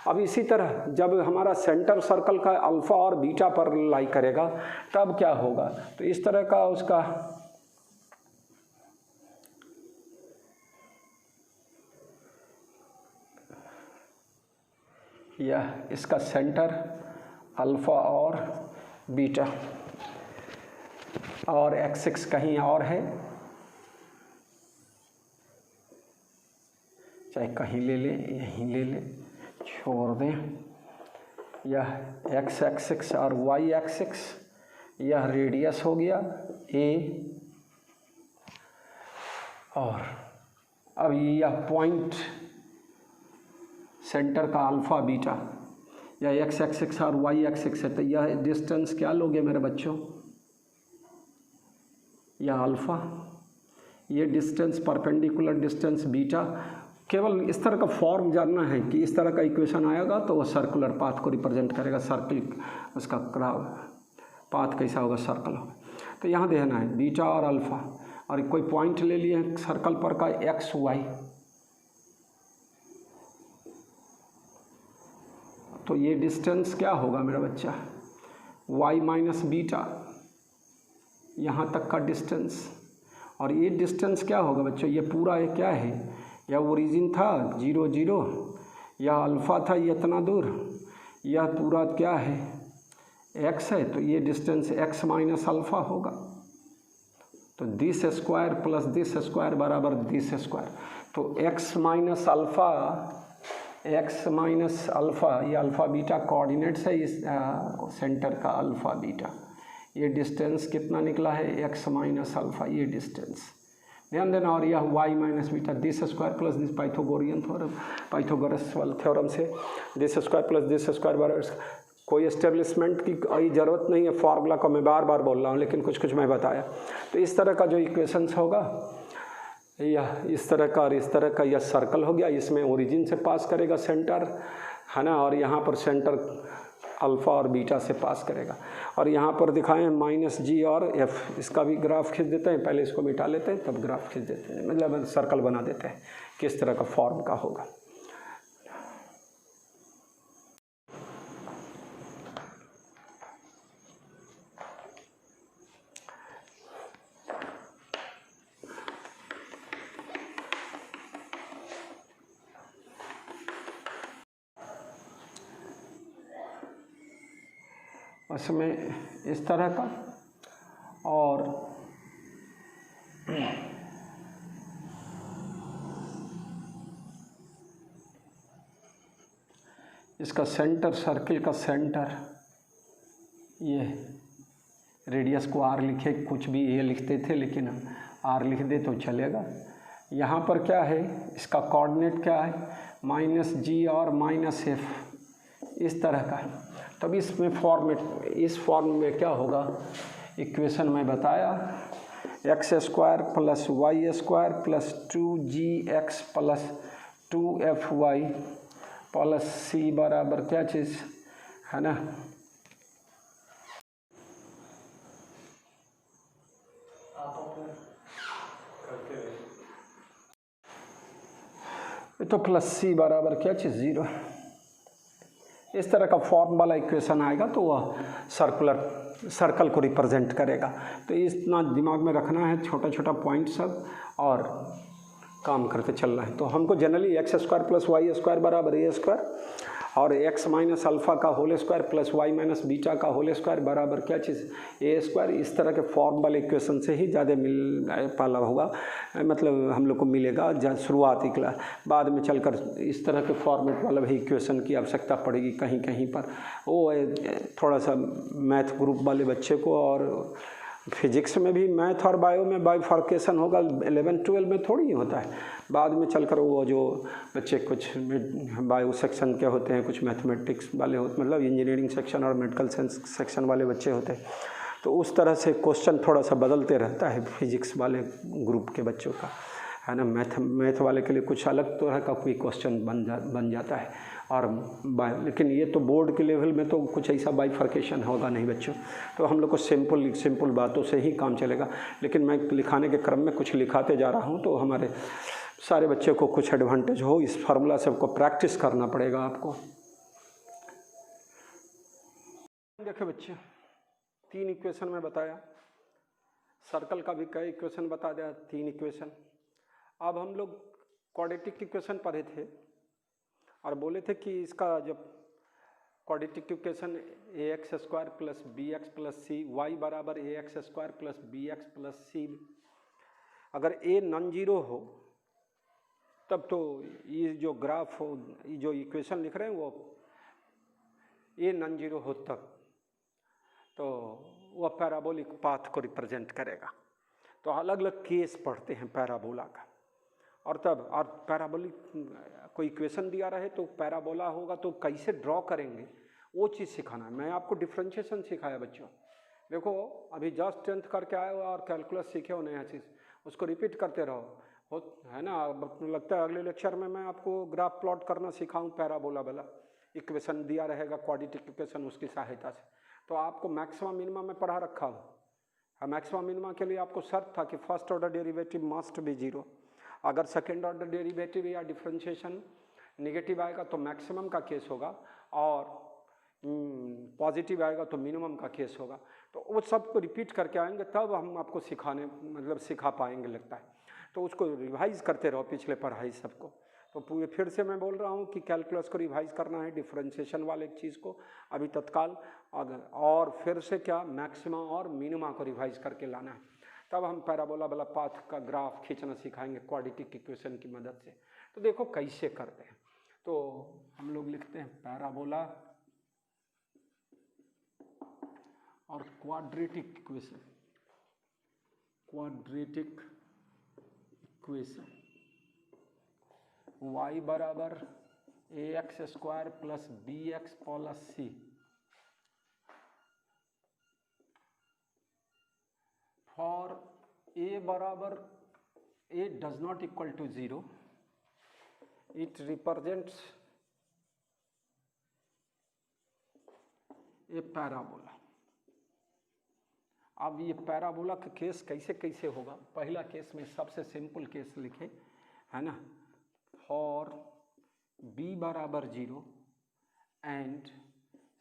अब इसी तरह जब हमारा सेंटर सर्कल का अल्फ़ा और बीटा पर लाई करेगा, तब क्या होगा, तो इस तरह का उसका यह इसका सेंटर अल्फ़ा और बीटा, और एक्स कहीं और है, चाहे कहीं ले ले, यहीं ले ले, छोड़ दें। यह एक्स एक्सिस और वाई एक्सिस, यह रेडियस हो गया ए, और अब यह पॉइंट सेंटर का अल्फ़ा बीटा, यह एक्स एक्सिस और वाई एक्सिस है, तो यह डिस्टेंस क्या लोगे मेरे बच्चों, यह अल्फ़ा, ये डिस्टेंस परपेंडिकुलर डिस्टेंस बीटा। केवल इस तरह का फॉर्म जानना है कि इस तरह का इक्वेशन आएगा तो वह सर्कुलर पाथ को रिप्रेजेंट करेगा, सर्कल उसका पाथ कैसा होगा, सर्कल होगा। तो यहाँ देखना है बीटा और अल्फ़ा, और कोई पॉइंट ले लिए सर्कल पर का एक्स वाई, तो ये डिस्टेंस क्या होगा मेरा बच्चा, वाई माइनस बीटा, यहाँ तक का डिस्टेंस। और ये डिस्टेंस क्या होगा बच्चों, ये पूरा ये क्या है, यह ओरिजिन था 0 0, यह अल्फ़ा था ये इतना दूर, यह पूरा क्या है x है, तो ये डिस्टेंस x माइनस अल्फ़ा होगा। तो this square plus this square बराबर दिस स्क्वायर, तो x minus alpha, x minus alpha, ये अल्फ़ा बीटा कोऑर्डिनेट्स है इस सेंटर का अल्फ़ा बीटा। ये डिस्टेंस कितना निकला है, x माइनस अल्फ़ा, ये डिस्टेंस ध्यान देना। और यह y minus beta, this square plus this Pythagorean theorem, Pythagoras वाला थ्योरम से this square plus this square बराबर, कोई एस्टेब्लिशमेंट की कोई ज़रूरत नहीं है, फार्मूला को मैं बार बार बोल रहा हूँ लेकिन कुछ कुछ मैं बताया। तो इस तरह का जो इक्वेशंस होगा, यह इस तरह का और इस तरह का, यह सर्कल हो गया, इसमें ओरिजिन से पास करेगा सेंटर, है ना, और यहाँ पर सेंटर अल्फ़ा और बीटा से पास करेगा। और यहाँ पर दिखाएं माइनस जी और एफ, इसका भी ग्राफ खींच देते हैं, पहले इसको मिटा लेते हैं तब ग्राफ खींच देते हैं, मतलब सर्कल बना देते हैं किस तरह का फॉर्म का होगा। उसमें इस तरह का, और इसका सेंटर, सर्किल का सेंटर, ये रेडियस को आर लिखे, कुछ भी ये लिखते थे लेकिन आर लिख दे तो चलेगा। यहाँ पर क्या है, इसका कोऑर्डिनेट क्या है, माइनस जी और माइनस एफ, इस तरह का। तब इसमें फॉर्मेट, इस फॉर्म में क्या होगा, इक्वेशन में बताया, x square plus y square plus 2gx plus 2fy plus c बराबर क्या चीज़ है ना, तो प्लस सी बराबर क्या चीज़ 0। इस तरह का फॉर्म वाला इक्वेशन आएगा तो वह सर्कल को रिप्रेजेंट करेगा। तो इतना दिमाग में रखना है, छोटा छोटा पॉइंट सब, और काम करके चलना है। तो हमको generally x square plus y square बराबर ए स्क्वायर, और एक्स माइनस अल्फ़ा का whole square plus y minus beta का होल स्क्वायर बराबर क्या चीज़, ए स्क्वायर। इस तरह के फॉर्म वाले इक्वेशन से ही ज़्यादा मिल पाला होगा, मतलब हम लोग को मिलेगा शुरुआती क्लास। बाद में चलकर इस तरह के फॉर्मेट वाला भी इक्वेशन की आवश्यकता पड़ेगी कहीं कहीं पर, वो थोड़ा सा मैथ ग्रुप वाले बच्चे को, और फिजिक्स में भी मैथ और बायो में बाइफर्केशन होगा, 11-12 में थोड़ी ही होता है। बाद में चलकर वो जो बच्चे कुछ बायो सेक्शन के होते हैं, कुछ मैथमेटिक्स वाले होते, मतलब इंजीनियरिंग सेक्शन और मेडिकल साइंस सेक्शन वाले बच्चे होते हैं, तो उस तरह से क्वेश्चन थोड़ा सा बदलते रहता है फिजिक्स वाले ग्रुप के बच्चों का, है ना। मैथ वाले के लिए कुछ अलग तरह का कोई क्वेश्चन बन जाता है। और लेकिन ये तो बोर्ड के लेवल में तो कुछ ऐसा बाइफर्केशन होगा नहीं बच्चों, तो हम लोग को सिंपल बातों से ही काम चलेगा। लेकिन मैं लिखाने के क्रम में कुछ लिखाते जा रहा हूँ, तो हमारे सारे बच्चों को कुछ एडवांटेज हो, इस फार्मूला से आपको प्रैक्टिस करना पड़ेगा आपको। देखिए बच्चे, 3 इक्वेशन में बताया, सर्कल का भी कई इक्वेशन बता दिया, 3 इक्वेशन। अब हम लोग क्वाड्रेटिक इक्वेशन पढ़े थे और बोले थे कि इसका जब quadratic equation a x square plus b x plus c, y बराबर a x square plus b x plus c. अगर ए नॉन जीरो हो तब तो ये जो ग्राफ हो, ये जो इक्वेशन लिख रहे हैं वो ए नॉन जीरो हो तब तो वह पैराबोलिक पाथ को रिप्रेजेंट करेगा। तो अलग अलग केस पढ़ते हैं पैराबोला का। और तब और पैराबोलिक कोई इक्वेशन दिया रहे तो पैराबोला होगा तो कैसे ड्रॉ करेंगे वो चीज़ सिखाना है। मैं आपको डिफ्रेंशिएशन सिखाया बच्चों। देखो अभी जस्ट 10th करके आए हो और कैलकुलस सीखे हो नया चीज़, उसको रिपीट करते रहो हो, है ना। लगता है अगले लेक्चर में मैं आपको ग्राफ प्लॉट करना सिखाऊं पैराबोला वाला, इक्वेशन दिया रहेगा क्वाड्रेटिक इक्वेशन, उसकी सहायता से। तो आपको मैक्सिमम मिनिमम में पढ़ा रखा हूँ। मैक्सिमम मिनिमम के लिए आपको शर्त था कि first order derivative must be zero. अगर सेकेंड ऑर्डर डेरिवेटिव या डिफरेंशिएशन नेगेटिव आएगा तो मैक्सिमम का केस होगा, और पॉजिटिव आएगा तो मिनिमम का केस होगा। तो वो सब को रिपीट करके आएंगे तब हम आपको सिखाने मतलब सिखा पाएंगे लगता है। तो उसको रिवाइज करते रहो पिछले पढ़ाई सबको। तो पूरे फिर से मैं बोल रहा हूँ कि कैलकुलस को रिवाइज करना है, डिफरेंशिएशन वाले एक चीज़ को अभी तत्काल, और फिर से क्या मैक्सिमा और मिनिमा को रिवाइज करके लाना है। तब हम पैराबोला वाला पाथ का ग्राफ खींचना सिखाएंगे क्वाड्रेटिक इक्वेशन की मदद से। तो देखो कैसे करते हैं। तो हम लोग लिखते हैं पैराबोला और quadratic equation. Quadratic equation y बराबर a x square plus b x plus c. For a बराबर a does not equal to 0, it represents a parabola। अब ये पैराबोला का केस कैसे कैसे होगा। पहला केस में सबसे सिंपल केस लिखे, है ना। फॉर b बराबर 0 एंड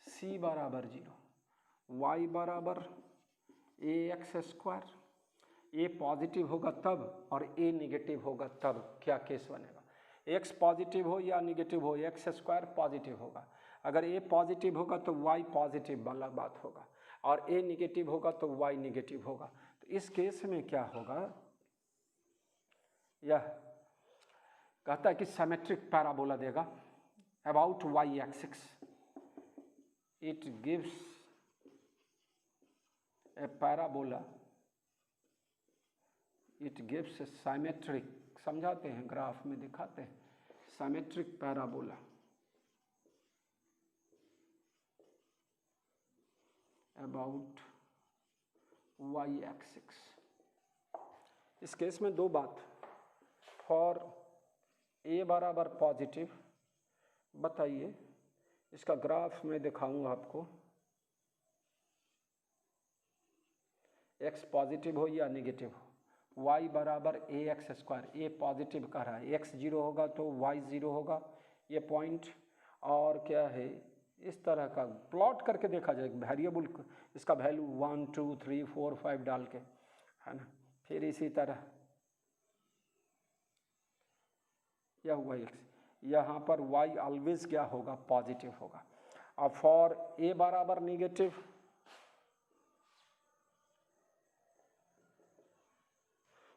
c बराबर 0, y बराबर a x square, A positive होगा तब और ए निगेटिव होगा तब क्या केस बनेगा। एक्स पॉजिटिव हो या निगेटिव हो, एक्स स्क्वायर पॉजिटिव होगा। अगर ए पॉजिटिव होगा तो वाई पॉजिटिव वाला बात होगा, और ए निगेटिव होगा तो वाई निगेटिव होगा। तो इस केस में क्या होगा, यह कहता है कि सिमेट्रिक पैराबोला देगा about y axis. It gives a parabola, it gives a symmetric, समझाते हैं ग्राफ में दिखाते हैं, symmetric parabola about y axis. इस केस में दो बात, फॉर ए बराबर पॉजिटिव, बताइए इसका ग्राफ मैं दिखाऊंगा आपको, एक्स पॉजिटिव हो या निगेटिव हो। वाई बराबर a x square, A positive कह रहा है, एक्स जीरो होगा तो वाई जीरो होगा, ये पॉइंट। और क्या है, इस तरह का प्लॉट करके देखा जाए, वेरिएबल इसका वैल्यू 1 2 3 4 5 डाल के, है ना। फिर इसी तरह यह हुआ एक्स, यहाँ पर वाई ऑलवेज क्या होगा, पॉजिटिव होगा। अब फॉर ए बराबर निगेटिव,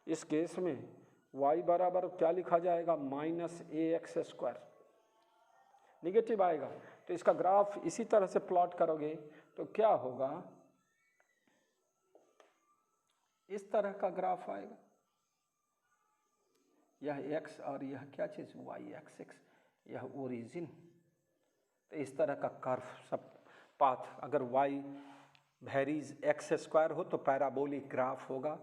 इस केस में y बराबर क्या लिखा जाएगा, माइनस ए एक्स स्क्वायर, निगेटिव आएगा। तो इसका ग्राफ इसी तरह से प्लॉट करोगे तो क्या होगा, इस तरह का ग्राफ आएगा। यह x और यह क्या चीज़, y एक्सिस, यह ओरिजिन। तो इस तरह का कर्व सब पाथ, अगर y वेरीज एक्स स्क्वायर हो तो पैराबोलिक ग्राफ होगा।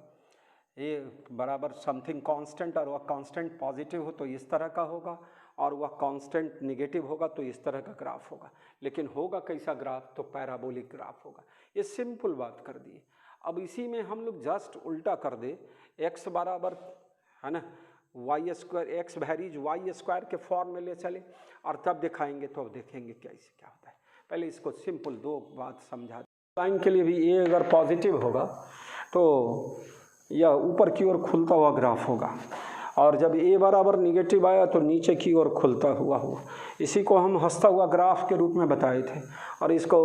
ये बराबर समथिंग कांस्टेंट और वह कांस्टेंट पॉजिटिव हो तो इस तरह का होगा, और वह कांस्टेंट निगेटिव होगा तो इस तरह का ग्राफ होगा। लेकिन होगा कैसा ग्राफ, तो पैराबोलिक ग्राफ होगा। ये सिंपल बात कर दी। अब इसी में हम लोग जस्ट उल्टा कर दे, x बराबर, है ना, y square, x varies y square के फॉर्म में ले चले, और तब दिखाएंगे तो अब देखेंगे कैसे क्या होता है। पहले इसको सिंपल दो बात समझा। साइन के लिए भी ए अगर पॉजिटिव होगा तो यह ऊपर की ओर खुलता हुआ ग्राफ होगा, और जब ए बराबर निगेटिव आया तो नीचे की ओर खुलता हुआ इसी को हम हंसता हुआ ग्राफ के रूप में बताए थे और इसको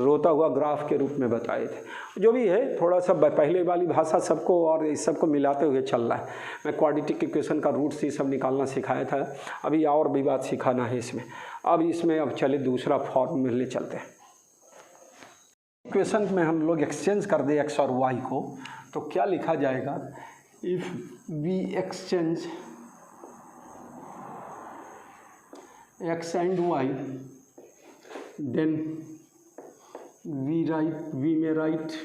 रोता हुआ ग्राफ के रूप में बताए थे। जो भी है, थोड़ा सा पहले वाली भाषा सबको और इस सबको मिलाते हुए चल रहा है। मैं क्वाड्रेटिक इक्वेशन का रूट्स ये सब निकालना सिखाया था, अभी और भी बात सिखाना है इसमें। अब चले दूसरा फॉर्म में ले चलते हैं। इक्वेशन में हम लोग एक्सचेंज कर दे एक्स और वाई को, तो क्या लिखा जाएगा? If we exchange x and y, then we may write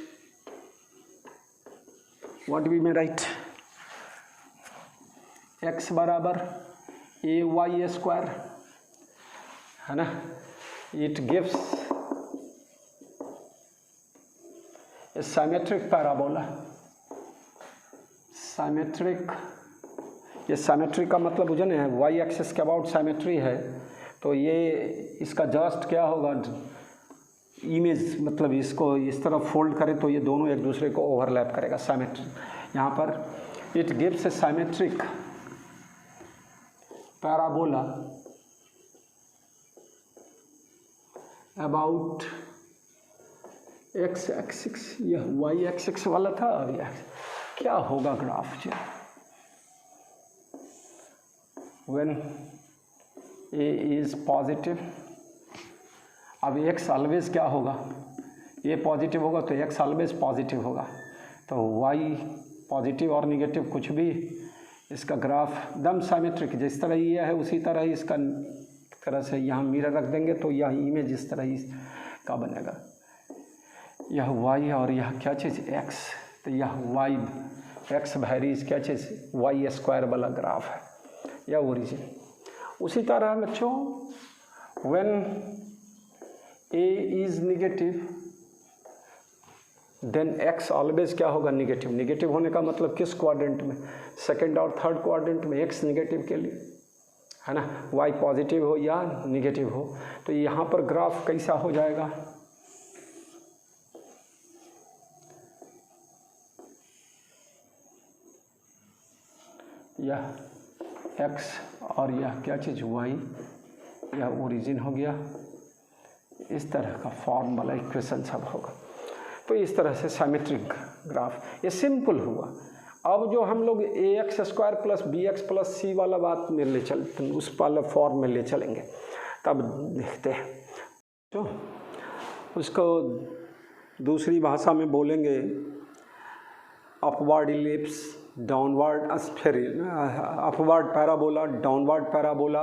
what we may write x बराबर a y स्क्वायर, है ना। It gives A symmetric parabola. Symmetric, ये साइमेट्री का मतलब मुझे नहीं है, वाई एक्सिस के अबाउट साइमेट्री है, तो ये इसका जस्ट क्या होगा? इमेज, मतलब इसको इस तरह फोल्ड करें तो ये दोनों एक दूसरे को ओवरलैप करेगा, साइमेट्री। यहाँ पर it gives A symmetric parabola about x axis, यह वाई एक्सिस वाला था, और यह क्या होगा ग्राफ जो when a is पॉजिटिव। अब x ऑलवेज क्या होगा? a पॉजिटिव होगा तो x ऑलवेज पॉजिटिव होगा, तो y पॉजिटिव और निगेटिव कुछ भी, इसका ग्राफ दम साइमेट्रिक, जिस तरह ये है उसी तरह ही इसका तरह से यहाँ मिरर रख देंगे तो यह इमेज इस तरह ही का बनेगा। यह y और यह क्या चीज़ x, तो यह y x वैरीज क्या चीज़ y स्क्वायर वाला ग्राफ है या ओरिजिन। उसी तरह बच्चों when a is negative then x always क्या होगा? नेगेटिव। नेगेटिव होने का मतलब किस क्वाड्रेंट में? सेकंड और थर्ड क्वाड्रेंट में x नेगेटिव के लिए, है ना। y पॉजिटिव हो या नेगेटिव हो, तो यहाँ पर ग्राफ कैसा हो जाएगा? यह x और यह क्या चीज़ y, यह ओरिजिन हो गया। इस तरह का फॉर्म वाला इक्वेशन सब होगा। तो इस तरह से साइमेट्रिक ग्राफ, ये सिंपल हुआ। अब जो हम लोग a x square plus b x plus c वाला बात में ले चलते, उस वाला फॉर्म में ले चलेंगे, तब देखते हैं। तो उसको दूसरी भाषा में बोलेंगे upward ellipse, downward spherical, upward parabola, downward parabola,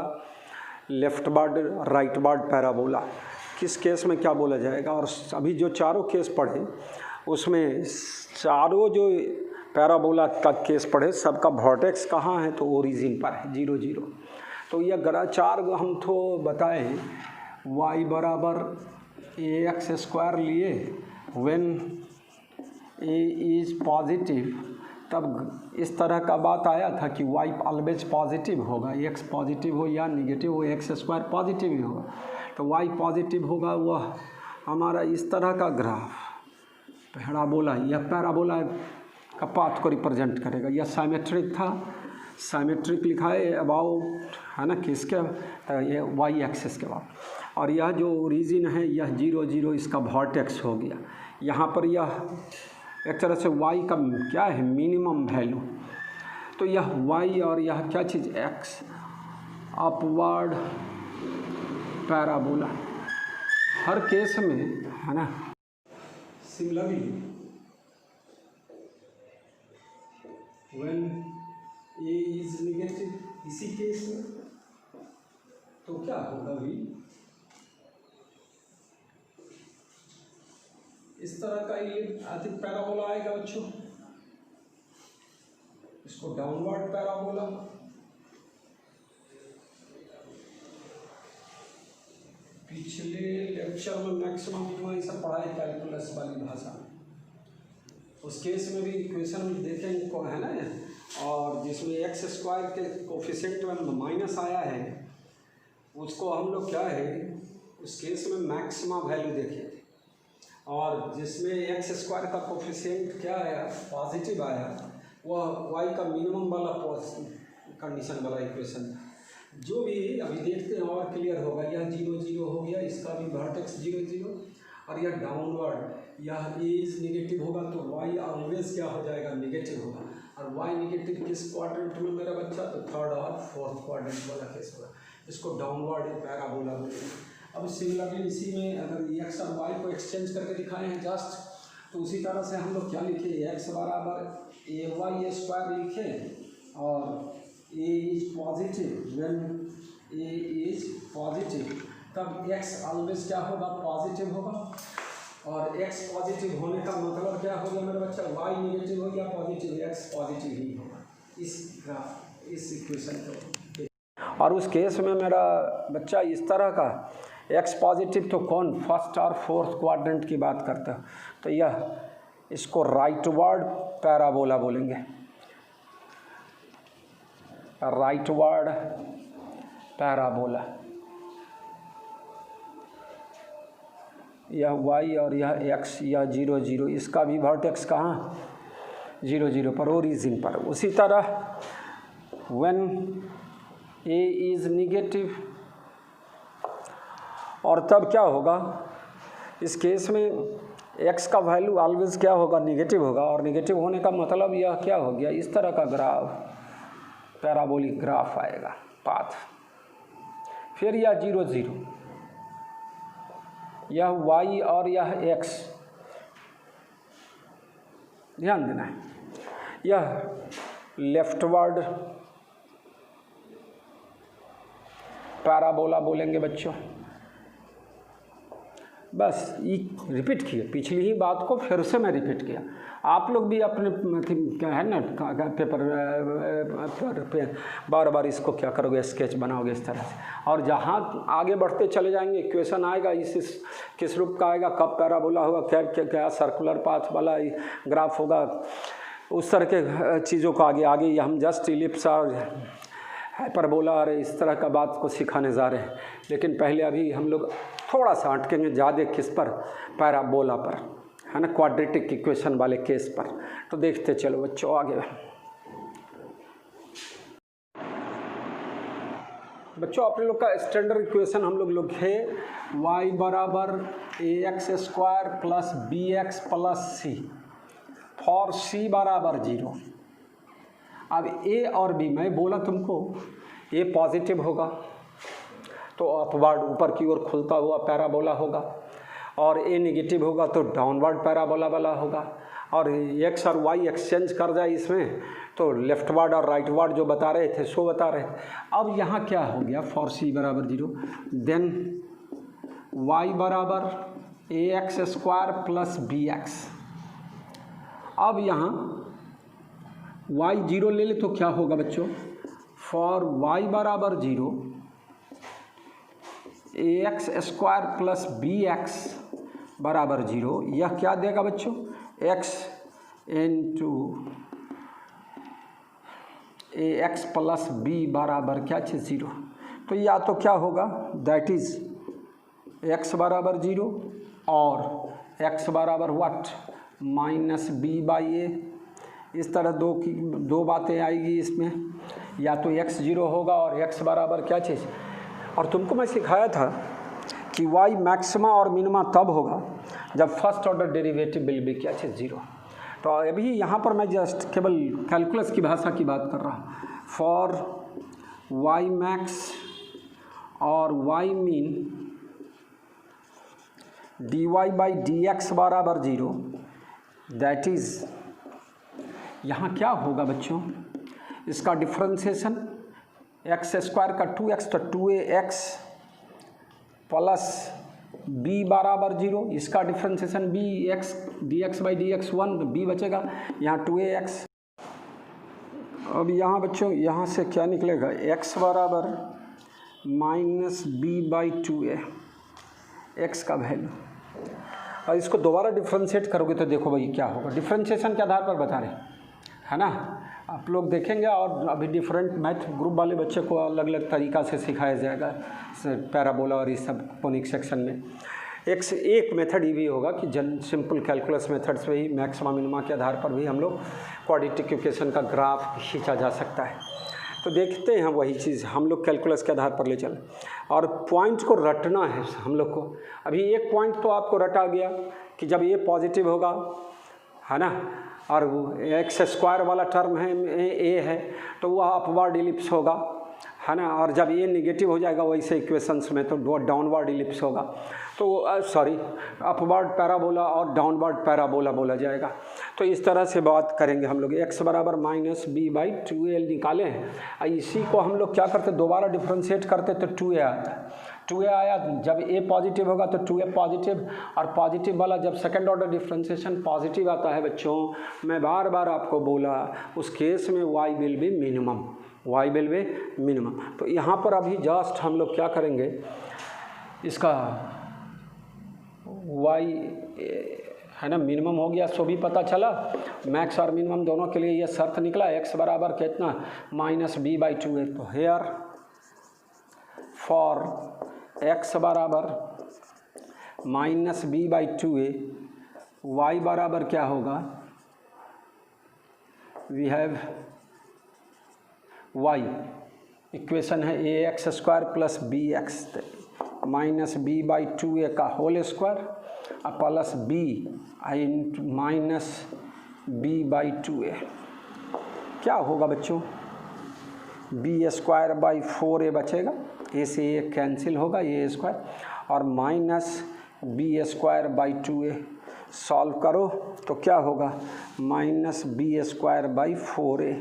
leftward rightward parabola. किस केस में क्या बोला जाएगा? और अभी जो चारों केस पढ़े उसमें चारों जो पैराबोला का केस पढ़े सबका वर्टेक्स कहाँ है? तो ओरिजिन पर है, 0 0। तो यह चार हम तो बताए y बराबर ए एक्स स्क्वायर लिए व्हेन a इज पॉजिटिव, तब इस तरह का बात आया था कि y ऑलवेज पॉजिटिव होगा, x पॉजिटिव हो या निगेटिव हो, एक्स स्क्वायर पॉजिटिव ही होगा। तो y पॉजिटिव होगा, वह हमारा इस तरह का ग्राफ पैराबोला, यह पैराबोला का पाथ को रिप्रेजेंट करेगा। यह साइमेट्रिक था, साइमेट्रिक लिखा है अबाउट, है ना, किसके? ये y एक्सिस के बाद। और यह जो ओरिजिन है यह 0 0 इसका वर्टेक्स हो गया। यहाँ पर यह एक तरह से y का क्या है? Minimum value. तो यह y और यह क्या चीज़ x, अपवर्ड पैराबोला हर केस में, है ना। Similarly when a is negative, इसी केस में तो क्या होगा भी? इस तरह का ये अधिक पैराबोला आएगा बच्चों, इसको डाउनवर्ड पैराबोला। पिछले लेक्चर में मैक्सिमम इतना सब पढ़ाई कैलकुलस वाली भाषा, उस केस में भी इक्वेशन देखेंगे को है ना, और जिसमें एक्स स्क्वायर के कोफिशिएंट में माइनस आया है उसको हम लोग क्या है उस केस में मैक्सिमा वैल्यू देखे थे, और जिसमें एक्स स्क्वायर का कोफिशिएंट क्या आया? पॉजिटिव आया, वह वाई का मिनिमम वाला कंडीशन वाला इक्वेशन। जो भी अभी देखते हैं और क्लियर होगा। यह 0 0 हो गया, इसका भी वर्टेक्स 0 0, और यह डाउनवर्ड यह इज निगेटिव होगा तो y ऑलवेज क्या हो जाएगा, निगेटिव होगा। और y निगेटिव किस क्वाड्रेंट में मेरा बच्चा, तो थर्ड और फोर्थ क्वाड्रेंट वाला केस होगा। इसको डाउनवर्ड पैराबोला बोलेंगे। अब सिमिलरली इसी में अगर x और y को एक्सचेंज करके दिखाए हैं जस्ट, तो उसी तरह से हम लोग क्या लिखे, x बराबर ay स्क्वायर लिखे, और a is positive, when a is positive तब x ऑलवेज क्या होगा, पॉजिटिव होगा। और x पॉजिटिव होने का मतलब क्या हो गया मेरा बच्चा, y निगेटिव हो गया, पॉजिटिव, x पॉजिटिव ही होगा। इस इक्वेशन को, और उस केस में मेरा बच्चा इस तरह का x पॉजिटिव तो कौन, फर्स्ट और फोर्थ क्वाड्रेंट की बात करता है, तो यह इसको राइटवर्ड पैराबोला बोलेंगे, राइटवर्ड पैराबोला। यह y और यह x, यह 0 0, इसका भी वर्टेक्स कहाँ, 0 0 पर, ओरिजिन पर। उसी तरह व्हेन a इज निगेटिव, और तब क्या होगा इस केस में, x का वैल्यू ऑलवेज क्या होगा, निगेटिव होगा। और निगेटिव होने का मतलब यह क्या हो गया, इस तरह का ग्राफ, पैराबोलिक ग्राफ आएगा, पाथ। फिर यह 0 0, यह y और यह x, ध्यान देना है, यह लेफ्टवर्ड पैराबोला बोलेंगे बच्चों। बस ये रिपीट किए, पिछली ही बात को फिर से मैं रिपीट किया। आप लोग भी अपने क्या है ना पेपर पे बार बार इसको क्या करोगे, स्केच बनाओगे इस तरह से, और जहाँ आगे बढ़ते चले जाएंगे इक्वेशन आएगा, इस किस रूप का आएगा, कब पैराबोला होगा, क्या सर्कुलर पाथ वाला ग्राफ होगा, उस तरह के चीज़ों को आगे आगे हम जस्ट इलिप्स और हाइपरबोला और इस तरह का बात को सिखाने जा रहे हैं। लेकिन पहले अभी हम लोग थोड़ा सा हटकेंगे, ज़्यादा किस पर, पैराबोला पर, है ना, क्वाड्रेटिक इक्वेशन वाले केस पर। तो देखते चलो बच्चों आगे। बच्चों अपने लोग का स्टैंडर्ड इक्वेशन हम लोग है y बराबर ax square plus bx plus c for c बराबर 0। अब a और b, मैं बोला तुमको a पॉजिटिव होगा तो अपवर्ड ऊपर की ओर खुलता हुआ पैराबोला होगा, और a नेगेटिव होगा तो डाउनवर्ड पैराबोला वाला होगा। और x और y एक्सचेंज कर जाए इसमें तो लेफ्टवर्ड और राइटवर्ड जो बता रहे थे सो बता रहे थे। अब यहाँ क्या हो गया, फॉर c बराबर 0, देन y बराबर ax स्क्वायर प्लस bx। अब यहाँ y 0 ले ले तो क्या होगा बच्चों, फॉर y बराबर 0 ax स्क्वायर प्लस bx बराबर 0। यह क्या देगा बच्चों, x into ax plus b बराबर क्या चीज़ 0। तो या तो क्या होगा, दैट इज x बराबर 0 और x बराबर what, minus b by a। इस तरह दो बातें आएगी इसमें, या तो x 0 होगा और x बराबर क्या चीज़। और तुमको मैं सिखाया था कि y मैक्सिमा और मिनिमा तब होगा जब first order derivative will be क्या चीज़ 0। तो अभी यहाँ पर मैं जस्ट केवल कैलकुलस की भाषा की बात कर रहा हूँ। फॉर y मैक्स और y mean dy by dx बराबर 0, दैट इज़ यहाँ क्या होगा बच्चों, इसका डिफ्रेंसिएशन एक्स स्क्वायर का 2x तो 2ax प्लस b बराबर 0, इसका differentiation bx dx by dx 1, b बचेगा यहाँ 2ax। अब यहाँ बच्चों यहाँ से क्या निकलेगा, x बराबर minus b by 2a, x का वैल्यू। और इसको दोबारा डिफ्रेंशिएट करोगे तो देखो भाई क्या होगा, डिफ्रेंशिएशन के आधार पर बता रहे है ना, आप लोग देखेंगे। और अभी डिफरेंट मैथ ग्रुप वाले बच्चे को अलग अलग तरीक़ा से सिखाया जाएगा पैराबोला और इस सब कोनिक सेक्शन में। एक मेथड ये भी होगा कि सिंपल कैलकुलस मेथड से ही मैक्सिमा मिनिमा के आधार पर भी हम लोग क्वाड्रेटिक इक्वेशन का ग्राफ खींचा जा सकता है। तो देखते हैं वही चीज़ हम लोग कैलकुलस के आधार पर ले चलें, और पॉइंट को रटना है हम लोग को। अभी एक पॉइंट तो आपको रटा गया कि जब ये पॉजिटिव होगा, है ना, और एक्स स्क्वायर वाला टर्म है ए है तो वह अपवर्ड इलिप्स होगा, है ना, और जब ये निगेटिव हो जाएगा वैसे इक्वेशंस में तो डाउनवर्ड इलिप्स होगा, तो सॉरी अपवर्ड पैराबोला और डाउनवर्ड पैराबोला बोला जाएगा। तो इस तरह से बात करेंगे हम लोग। x बराबर माइनस बी बाई 2a निकाले हैं, इसी को हम लोग क्या करते, दोबारा डिफ्रेंशिएट करते तो 2a आता, 2a आया। जब a पॉजिटिव होगा तो 2a पॉजिटिव, और पॉजिटिव वाला जब सेकेंड ऑर्डर डिफ्रेंशिएशन पॉजिटिव आता है बच्चों, मैं बार बार आपको बोला उस केस में y will be minimum, y will be minimum. तो यहाँ पर अभी जस्ट हम लोग क्या करेंगे, इसका y है ना मिनिमम हो गया, सो भी पता चला मैक्स और मिनिमम दोनों के लिए ये शर्त निकला। x बराबर कितना, माइनस बी बाई 2a। तो हेयर फॉर x बराबर minus b by 2a, y बराबर क्या होगा, वी हैव y इक्वेशन है a x square plus b x minus b by 2a का whole square plus b into minus b by 2a। क्या होगा बच्चों, B square by 4a बचेगा, ए से ए कैंसिल होगा, ए स्क्वायर, और minus b square by 2a। Solve करो तो क्या होगा, minus b square by 4a।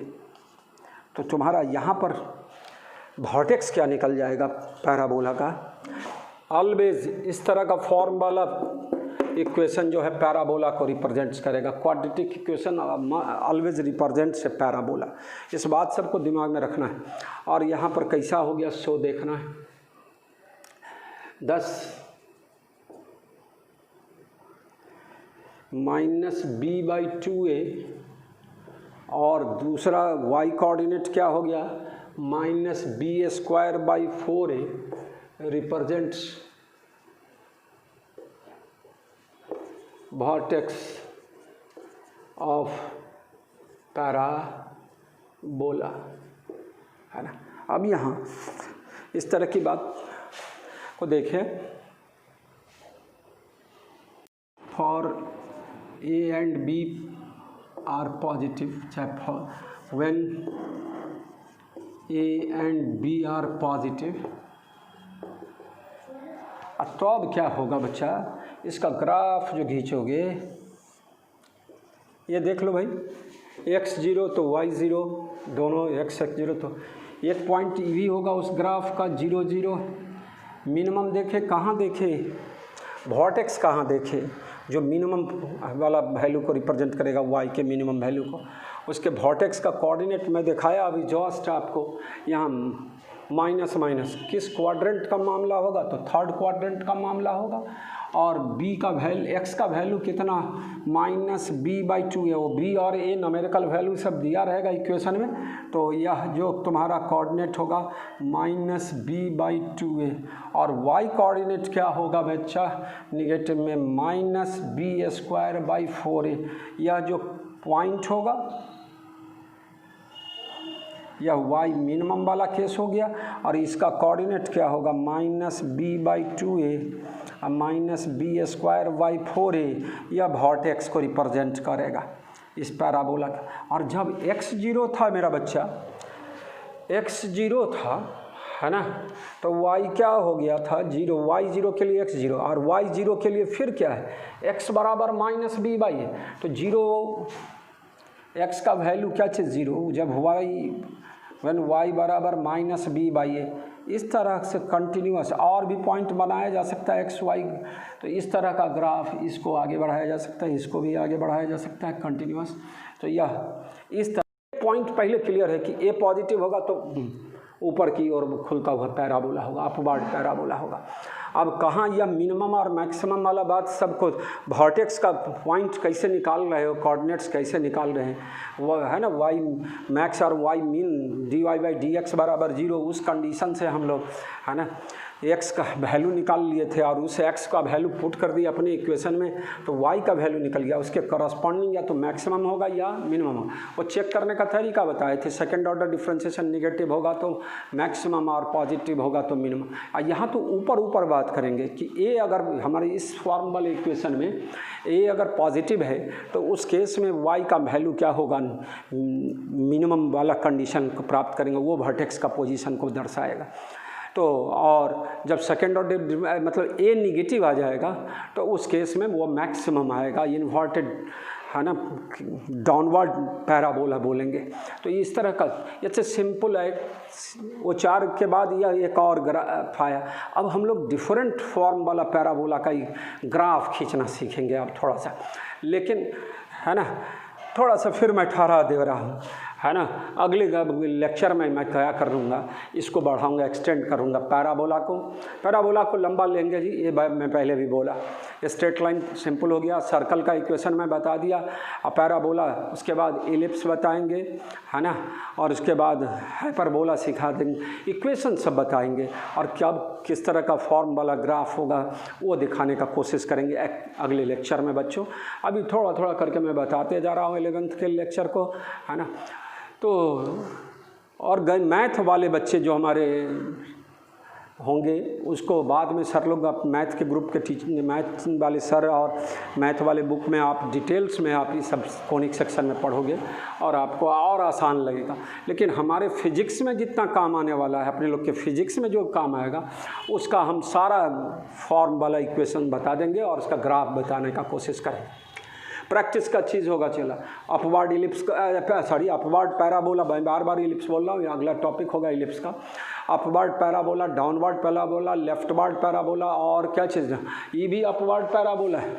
तो तुम्हारा यहाँ पर वर्टेक्स क्या निकल जाएगा पैराबोला का। ऑलवेज इस तरह का फॉर्म वाला इक्वेशन जो है पैराबोला को रिप्रेजेंट्स करेगा। क्वाड्रेटिक इक्वेशन ऑलवेज रिप्रेजेंट्स ए पैराबोला, इस बात सबको दिमाग में रखना है। और यहाँ पर कैसा हो गया सो देखना है। 10 माइनस बी बाई 2a, और दूसरा y कोऑर्डिनेट क्या हो गया, minus b square by 4a represents vertex of parabola, है ना। अब यहाँ इस तरह की बात को देखें, for a and b are positive, चाहे when a and b are positive, तो अब क्या होगा बच्चा, इसका ग्राफ जो खींचोगे, ये देख लो भाई, x0 तो y0, दोनों x0, तो एक पॉइंट ई भी होगा उस ग्राफ का 0 0। मिनिमम देखे कहाँ देखे, वर्टेक्स कहाँ देखे, जो मिनिमम वाला वैल्यू को रिप्रेजेंट करेगा y के मिनिमम वैल्यू को, उसके वर्टेक्स का कोऑर्डिनेट मैं दिखाया अभी जस्ट आपको। यहाँ माइनस माइनस किस क्वाड्रेंट का मामला होगा, तो थर्ड क्वाड्रेंट का मामला होगा, और b का वैल्यू, x का वैल्यू कितना, माइनस बी बाई 2a, वो b और a न्यूमेरिकल वैल्यू सब दिया रहेगा इक्वेशन में। तो यह जो तुम्हारा कोऑर्डिनेट होगा माइनस बी बाई 2a, और y कोऑर्डिनेट क्या होगा बच्चा, निगेटिव में minus b square by 4a। यह जो पॉइंट होगा यह y मिनिमम वाला केस हो गया, और इसका कोऑर्डिनेट क्या होगा, minus b by 2a minus b square by 4a। यह वर्टेक्स को रिप्रेजेंट करेगा इस पैराबोला का। और जब x0 था मेरा बच्चा, x0 था, है ना, तो y क्या हो गया था, 0, y0 के लिए x0, और y0 के लिए फिर क्या है, x बराबर माइनस बी बाई है, तो 0 x का वैल्यू क्या चीज़ 0, जब व्हेन y बराबर माइनस बी बाई ए। इस तरह से कंटिन्यूअस और भी पॉइंट बनाया जा सकता है x y, तो इस तरह का ग्राफ, इसको आगे बढ़ाया जा सकता है, इसको भी आगे बढ़ाया जा सकता है कंटिन्यूअस। तो यह इस तरह पॉइंट पहले क्लियर है कि a पॉजिटिव होगा तो ऊपर की ओर खुलता हुआ पैराबोला होगा, अपवर्ड पैराबोला होगा। अब कहाँ यह मिनिमम और मैक्सिमम वाला बात सबको, वर्टेक्स का पॉइंट कैसे निकाल रहे हो, कोऑर्डिनेट्स कैसे निकाल रहे हैं, वो है ना, y मैक्स और y मिन dy बाई डी एक्स बराबर 0, उस कंडीशन से हम लोग, है ना। x का वैल्यू निकाल लिए थे और उस x का वैल्यू पुट कर दिया अपने इक्वेशन में, तो y का वैल्यू निकल गया, उसके करस्पॉन्डिंग या तो मैक्सिमम होगा या मिनिमम होगा। वो चेक करने का तरीका बताए थे, सेकेंड ऑर्डर डिफ्रेंशिएशन नेगेटिव होगा तो मैक्सिमम और पॉजिटिव होगा तो मिनिमम। यहाँ तो ऊपर ऊपर बात करेंगे कि a अगर हमारे इस फॉर्म वाले इक्वेशन में a अगर पॉजिटिव है तो उस केस में y का वैल्यू क्या होगा, मिनिमम वाला कंडीशन को प्राप्त करेंगे, वो वर्टेक्स का पोजीशन को दर्शाएगा। तो और जब सेकेंड ऑर्डर मतलब a निगेटिव आ जाएगा तो उस केस में वो मैक्सिमम आएगा, इन्वर्टेड है ना, डाउनवर्ड पैराबोला बोलेंगे। तो इस तरह का ये सिंपल है। वो 4 के बाद यह एक और ग्राफ आया। अब हम लोग डिफरेंट फॉर्म वाला पैराबोला का ही ग्राफ खींचना सीखेंगे अब थोड़ा सा, लेकिन है ना थोड़ा सा फिर मैं ठहरा दे रहा हूँ, है ना। अगले लेक्चर में मैं क्या करूँगा, इसको बढ़ाऊँगा, एक्सटेंड करूँगा पैराबोला को लंबा लेंगे जी। ये मैं पहले भी बोला, स्ट्रेट लाइन सिंपल हो गया, सर्कल का इक्वेशन मैं बता दिया, अब पैराबोला उसके बाद एलिप्स बताएंगे, है ना, और उसके बाद हाइपरबोला सिखा देंगे, इक्वेशन सब बताएंगे और क्या किस तरह का फॉर्म वाला ग्राफ होगा वो दिखाने का कोशिश करेंगे अगले लेक्चर में बच्चों। अभी थोड़ा थोड़ा करके मैं बताते जा रहा हूँ 11th के लेक्चर को, है ना। तो और मैथ वाले बच्चे जो हमारे होंगे उसको बाद में सर लोग आप मैथ के ग्रुप के टीचिंग, मैथ वाले सर और मैथ वाले बुक में आप डिटेल्स में आप ये सब कोनिक सेक्शन में पढ़ोगे और आपको और आसान लगेगा। लेकिन हमारे फिजिक्स में जितना काम आने वाला है, अपने लोग के फिजिक्स में जो काम आएगा उसका हम सारा फॉर्म वाला इक्वेशन बता देंगे और उसका ग्राफ बताने का कोशिश करेंगे। प्रैक्टिस का चीज़ होगा। चला अपवर्ड इलिप्स का अपवर्ड पैराबोला, बार बार इलिप्स बोल रहा हूँ, अगला टॉपिक होगा इलिप्स का। Upward parabola, downward parabola, leftward parabola और क्या चीज़, ये भी अपवर्ड पैराबोला है,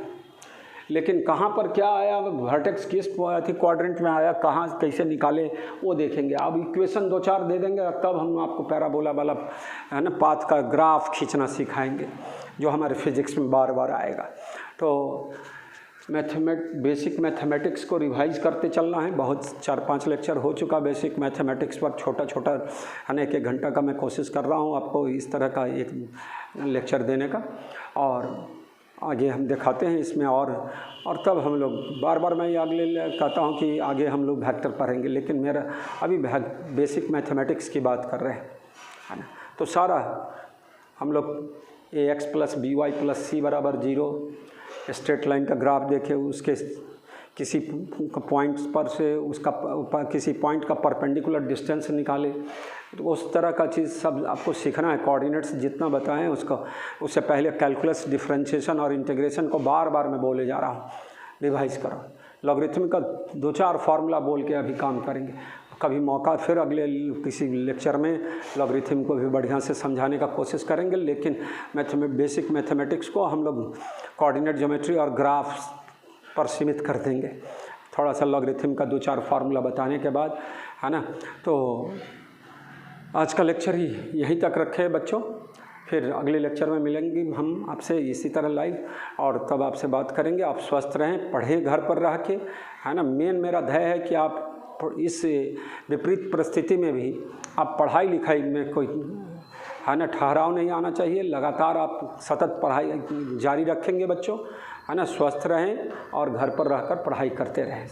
लेकिन कहाँ पर क्या आया, वर्टेक्स किस क्वाड्रेंट में आया, कहाँ कैसे निकाले वो देखेंगे। अब इक्वेशन 2-4 दे देंगे तब हम आपको पैराबोला वाला है ना पाथ का ग्राफ खींचना सिखाएंगे जो हमारे फिजिक्स में बार बार आएगा। तो बेसिक मैथमेटिक्स को रिवाइज करते चलना है। बहुत 4-5 लेक्चर हो चुका बेसिक मैथमेटिक्स पर, छोटा छोटा है ना 1-1 घंटा का मैं कोशिश कर रहा हूँ आपको इस तरह का एक लेक्चर देने का, और आगे हम दिखाते हैं इसमें और तब हम लोग बार बार मैं अगले कहता हूँ कि आगे हम लोग वेक्टर पढ़ेंगे, लेकिन मेरा अभी बेसिक मैथमेटिक्स की बात कर रहे हैं, है ना। तो सारा हम लोग ax + by + c = 0 straight line का ग्राफ देखे, उसके किसी पॉइंट्स पर से उसका किसी पॉइंट का परपेंडिकुलर डिस्टेंस निकाले, तो उस तरह का चीज़ सब आपको सीखना है। कोऑर्डिनेट्स जितना बताएं उसको, उससे पहले कैलकुलस, डिफरेंशिएशन और इंटीग्रेशन को बार बार मैं बोले जा रहा हूँ, रिवाइज करो। लॉगरिथम का 2-4 फार्मूला बोल के अभी काम करेंगे, कभी मौका फिर अगले किसी लेक्चर में लॉगरिथम को भी बढ़िया से समझाने का कोशिश करेंगे। लेकिन बेसिक मैथमेटिक्स को हम लोग कोऑर्डिनेट ज्योमेट्री और ग्राफ्स पर सीमित कर देंगे, थोड़ा सा लॉगरिथम का 2-4 फार्मूला बताने के बाद, है ना। तो आज का लेक्चर ही यहीं तक रखे बच्चों, फिर अगले लेक्चर में मिलेंगे हम आपसे इसी तरह लाइव, और तब आपसे बात करेंगे। आप स्वस्थ रहें, पढ़ें घर पर रह के, है ना। मेन मेरा ध्येय है कि आप इस विपरीत परिस्थिति में भी आप पढ़ाई लिखाई में कोई है ना ठहराव नहीं आना चाहिए। लगातार आप सतत पढ़ाई जारी रखेंगे बच्चों, है ना। स्वस्थ रहें और घर पर रहकर पढ़ाई करते रहें।